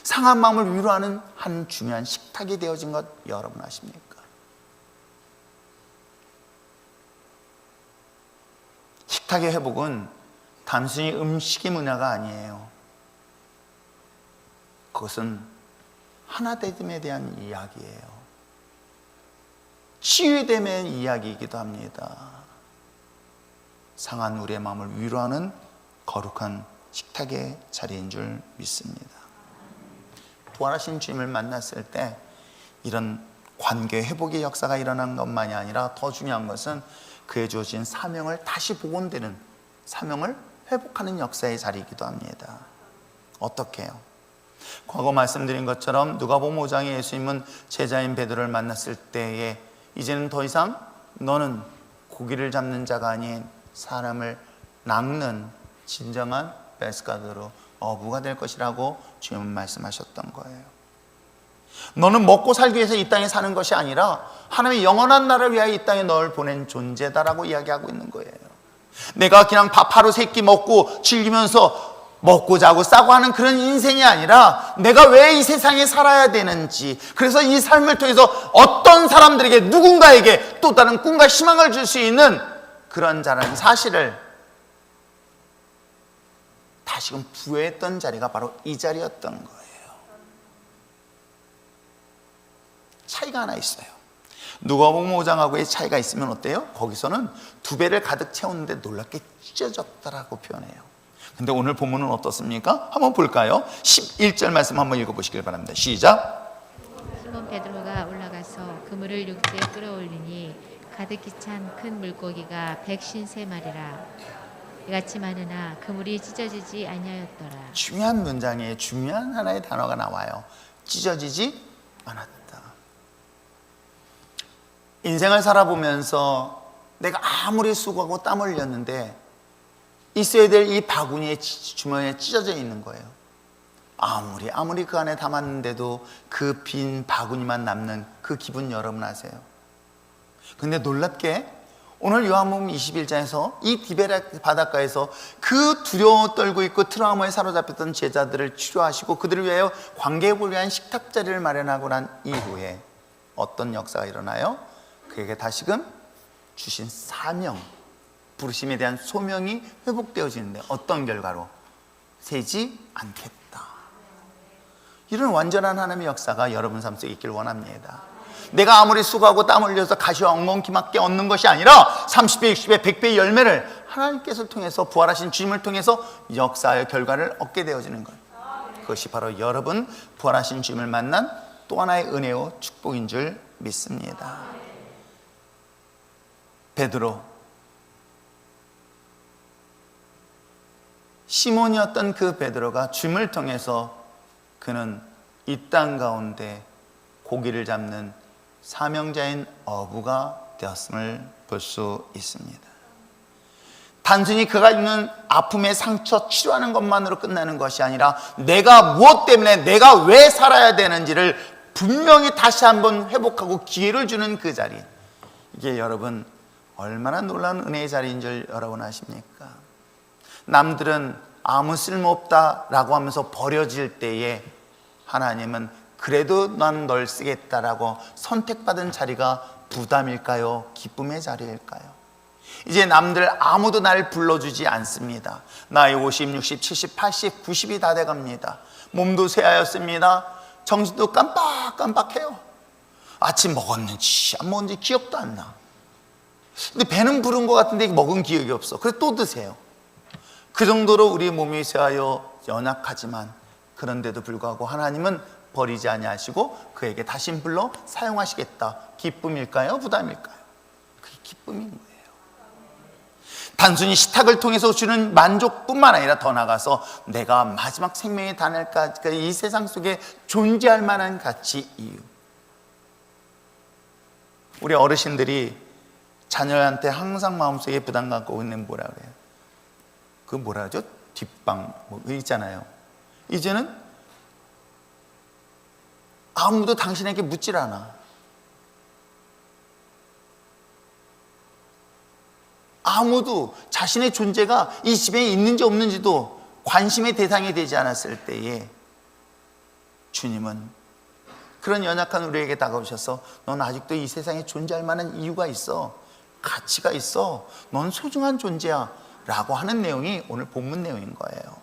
상한 마음을 위로하는 한 중요한 식탁이 되어진 것 여러분 아십니까? 식탁의 회복은 단순히 음식의 문화가 아니에요. 그것은 하나됨에 대한 이야기예요. 치유됨의 이야기이기도 합니다. 상한 우리의 마음을 위로하는 거룩한 식탁의 자리인 줄 믿습니다. 부활하신 주님을 만났을 때 이런 관계 회복의 역사가 일어난 것만이 아니라 더 중요한 것은 그에 주어진 사명을 다시 복원되는, 사명을 회복하는 역사의 자리이기도 합니다. 어떻게 해요? 과거 말씀드린 것처럼 누가복음 5장에 예수님은 제자인 베드로를 만났을 때에 이제는 더 이상 너는 고기를 잡는 자가 아닌 사람을 낚는 진정한 베스가드로 어부가 될 것이라고 주님은 말씀하셨던 거예요. 너는 먹고 살기 위해서 이 땅에 사는 것이 아니라 하나님의 영원한 나라를 위하여 이 땅에 널 보낸 존재다라고 이야기하고 있는 거예요. 내가 그냥 밥 하루 세 끼 먹고 즐기면서 먹고 자고 싸고 하는 그런 인생이 아니라 내가 왜 이 세상에 살아야 되는지, 그래서 이 삶을 통해서 어떤 사람들에게, 누군가에게 또 다른 꿈과 희망을 줄 수 있는 그런 자라는 사실을 다시금 부여했던 자리가 바로 이 자리였던 거예요. 차이가 하나 있어요. 누가복음 5장하고의 차이가 있으면 어때요? 거기서는 2배를 가득 채웠는데 놀랍게 찢어졌다라고 표현해요. 근데 오늘 본문은 어떻습니까? 한번 볼까요? 11절 말씀 한번 읽어보시길 바랍니다. 시작. 시몬 베드로가 올라가서 그물을 육지에 끌어올리니 가득히 찬 큰 물고기가 153마리라. 이같이 많으나 그물이 찢어지지 아니하였더라. 중요한 문장에 중요한 하나의 단어가 나와요. 찢어지지 않았다. 인생을 살아보면서 내가 아무리 수고하고 땀 흘렸는데 있어야 될 이 바구니의 주머니에 찢어져 있는 거예요. 아무리 그 안에 담았는데도 그 빈 바구니만 남는 그 기분 여러분 아세요? 근데 놀랍게 오늘 요한복음 21장에서 이 디베라 바닷가에서 그 두려워 떨고 있고 트라우마에 사로잡혔던 제자들을 치료하시고 그들을 위하여 관계회복을 위한 식탁 자리를 마련하고 난 이후에 어떤 역사가 일어나요? 그에게 다시금 주신 사명, 부르심에 대한 소명이 회복되어지는데 어떤 결과로? 새지 않겠다. 이런 완전한 하나님의 역사가 여러분 삶 속에 있길 원합니다. 내가 아무리 수고하고 땀 흘려서 가시와 엉겅퀴맞게 얻는 것이 아니라 30배, 60배, 100배의 열매를 하나님께서 통해서 부활하신 주님을 통해서 역사의 결과를 얻게 되어지는 것. 그것이 바로 여러분 부활하신 주님을 만난 또 하나의 은혜요 축복인 줄 믿습니다. 베드로, 시몬이었던 그 베드로가 주님을 통해서 그는 이 땅 가운데 고기를 잡는 사명자인 어부가 되었음을 볼 수 있습니다. 단순히 그가 있는 아픔의 상처 치료하는 것만으로 끝나는 것이 아니라 내가 무엇 때문에 내가 왜 살아야 되는지를 분명히 다시 한번 회복하고 기회를 주는 그 자리, 이게 여러분 얼마나 놀라운 은혜의 자리인 줄 여러분 아십니까? 남들은 아무 쓸모없다라고 하면서 버려질 때에 하나님은 그래도 난 널 쓰겠다라고 선택받은 자리가 부담일까요? 기쁨의 자리일까요? 이제 남들 아무도 날 불러주지 않습니다. 나이 50, 60, 70, 80, 90이 다 돼갑니다. 몸도 쇠하였습니다. 정신도 깜빡깜빡해요. 아침 먹었는지 안 먹었는지 기억도 안 나. 근데 배는 부른 것 같은데 먹은 기억이 없어. 그래서 또 드세요. 그 정도로 우리 몸이 쇠하여 연약하지만, 그런데도 불구하고 하나님은 버리지 아니하시고 그에게 다시 불러 사용하시겠다. 기쁨일까요? 부담일까요? 그게 기쁨인 거예요. 단순히 식탁을 통해서 주는 만족뿐만 아니라 더 나아가서 내가 마지막 생명의 단을까지 이 세상 속에 존재할 만한 가치, 이유. 우리 어르신들이 자녀한테 항상 마음속에 부담 갖고 있는 뭐라 그래요? 그 뭐라 하죠? 뒷방 뭐 있잖아요. 이제는 아무도 당신에게 묻질 않아. 아무도 자신의 존재가 이 집에 있는지 없는지도 관심의 대상이 되지 않았을 때에 주님은 그런 연약한 우리에게 다가오셔서 넌 아직도 이 세상에 존재할 만한 이유가 있어. 가치가 있어. 넌 소중한 존재야. 라고 하는 내용이 오늘 본문 내용인 거예요.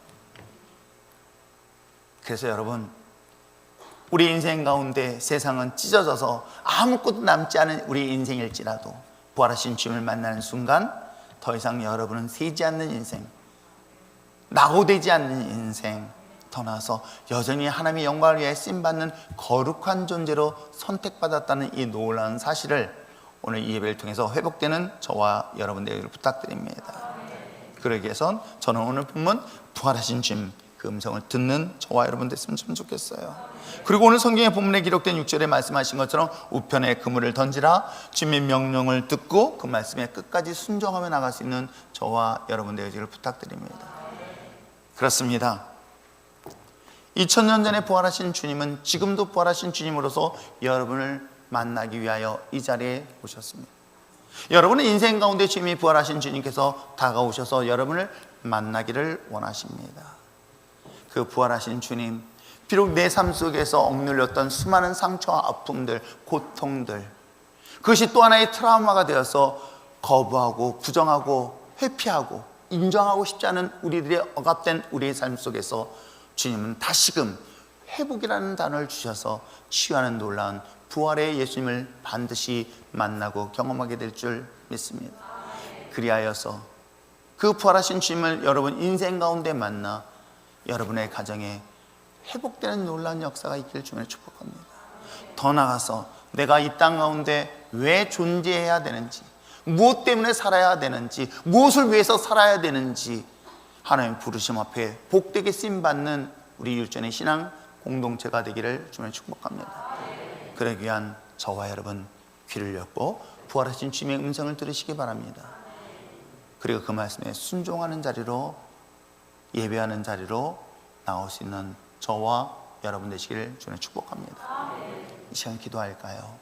그래서 여러분, 우리 인생 가운데 세상은 찢어져서 아무것도 남지 않은 우리 인생일지라도 부활하신 주님을 만나는 순간 더 이상 여러분은 새지 않는 인생, 낙오되지 않는 인생, 더 나아서 여전히 하나님의 영광을 위해 쓰임받는 거룩한 존재로 선택받았다는 이 놀라운 사실을 오늘 이 예배를 통해서 회복되는 저와 여러분들에게 부탁드립니다. 그러기 위해선 저는 오늘 본문 부활하신 주님 그 음성을 듣는 저와 여러분 됐으면 참 좋겠어요. 그리고 오늘 성경의 본문에 기록된 6절에 말씀하신 것처럼 우편에 그물을 던지라, 주님의 명령을 듣고 그 말씀에 끝까지 순종하며 나갈 수 있는 저와 여러분 되기를 부탁드립니다. 그렇습니다. 2000년 전에 부활하신 주님은 지금도 부활하신 주님으로서 여러분을 만나기 위하여 이 자리에 오셨습니다. 여러분의 인생 가운데 주님이 부활하신 주님께서 다가오셔서 여러분을 만나기를 원하십니다. 그 부활하신 주님, 비록 내 삶 속에서 억눌렸던 수많은 상처와 아픔들, 고통들, 그것이 또 하나의 트라우마가 되어서 거부하고 부정하고 회피하고 인정하고 싶지 않은 우리들의 억압된 우리의 삶 속에서 주님은 다시금 회복이라는 단어를 주셔서 치유하는 놀라운 부활의 예수님을 반드시 만나고 경험하게 될 줄 믿습니다. 그리하여서 그 부활하신 주님을 여러분 인생 가운데 만나 여러분의 가정에 회복되는 놀라운 역사가 있기를 주님을 축복합니다. 더 나아가서 내가 이 땅 가운데 왜 존재해야 되는지, 무엇 때문에 살아야 되는지, 무엇을 위해서 살아야 되는지 하나님의 부르심 앞에 복되게 쓰임받는 우리 율전의 신앙 공동체가 되기를 주님을 축복합니다. 그러기 위한 저와 여러분 귀를 열고 부활하신 주님의 음성을 들으시기 바랍니다. 그리고 그 말씀에 순종하는 자리로, 예배하는 자리로 나올 수 있는 저와 여러분 되시기를 주님 축복합니다. 이 시간 기도할까요?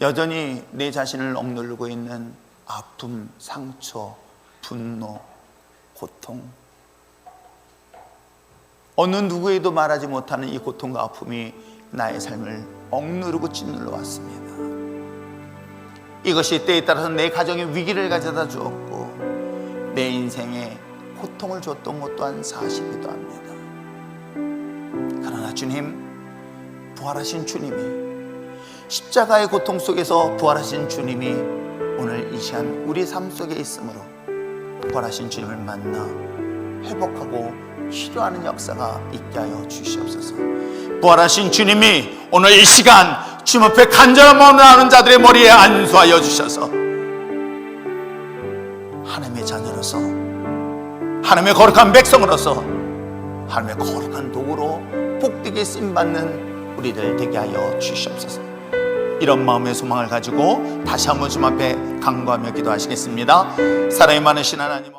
여전히 내 자신을 억누르고 있는 아픔, 상처, 분노, 고통, 어느 누구에도 말하지 못하는 이 고통과 아픔이 나의 삶을 억누르고 짓눌러 왔습니다. 이것이 때에 따라서 내 가정에 위기를 가져다 주었고 내 인생에 고통을 줬던 것 또한 사실이기도 합니다. 그러나 주님, 부활하신 주님이, 십자가의 고통 속에서 부활하신 주님이 오늘 이 시간 우리 삶 속에 있으므로 부활하신 주님을 만나 회복하고 치료하는 역사가 있게 하여 주시옵소서. 부활하신 주님이 오늘 이 시간 주님 앞에 간절한 마음으로 나오는 자들의 머리에 안수하여 주셔서 하나님의 자녀로서, 하나님의 거룩한 백성으로서, 하나님의 거룩한 도구로 복되게 쓰임받는 우리들 되게 하여 주시옵소서. 이런 마음의 소망을 가지고 다시 한번 주님 앞에 간구하며 기도하시겠습니다. 사랑이 많으신 하나님,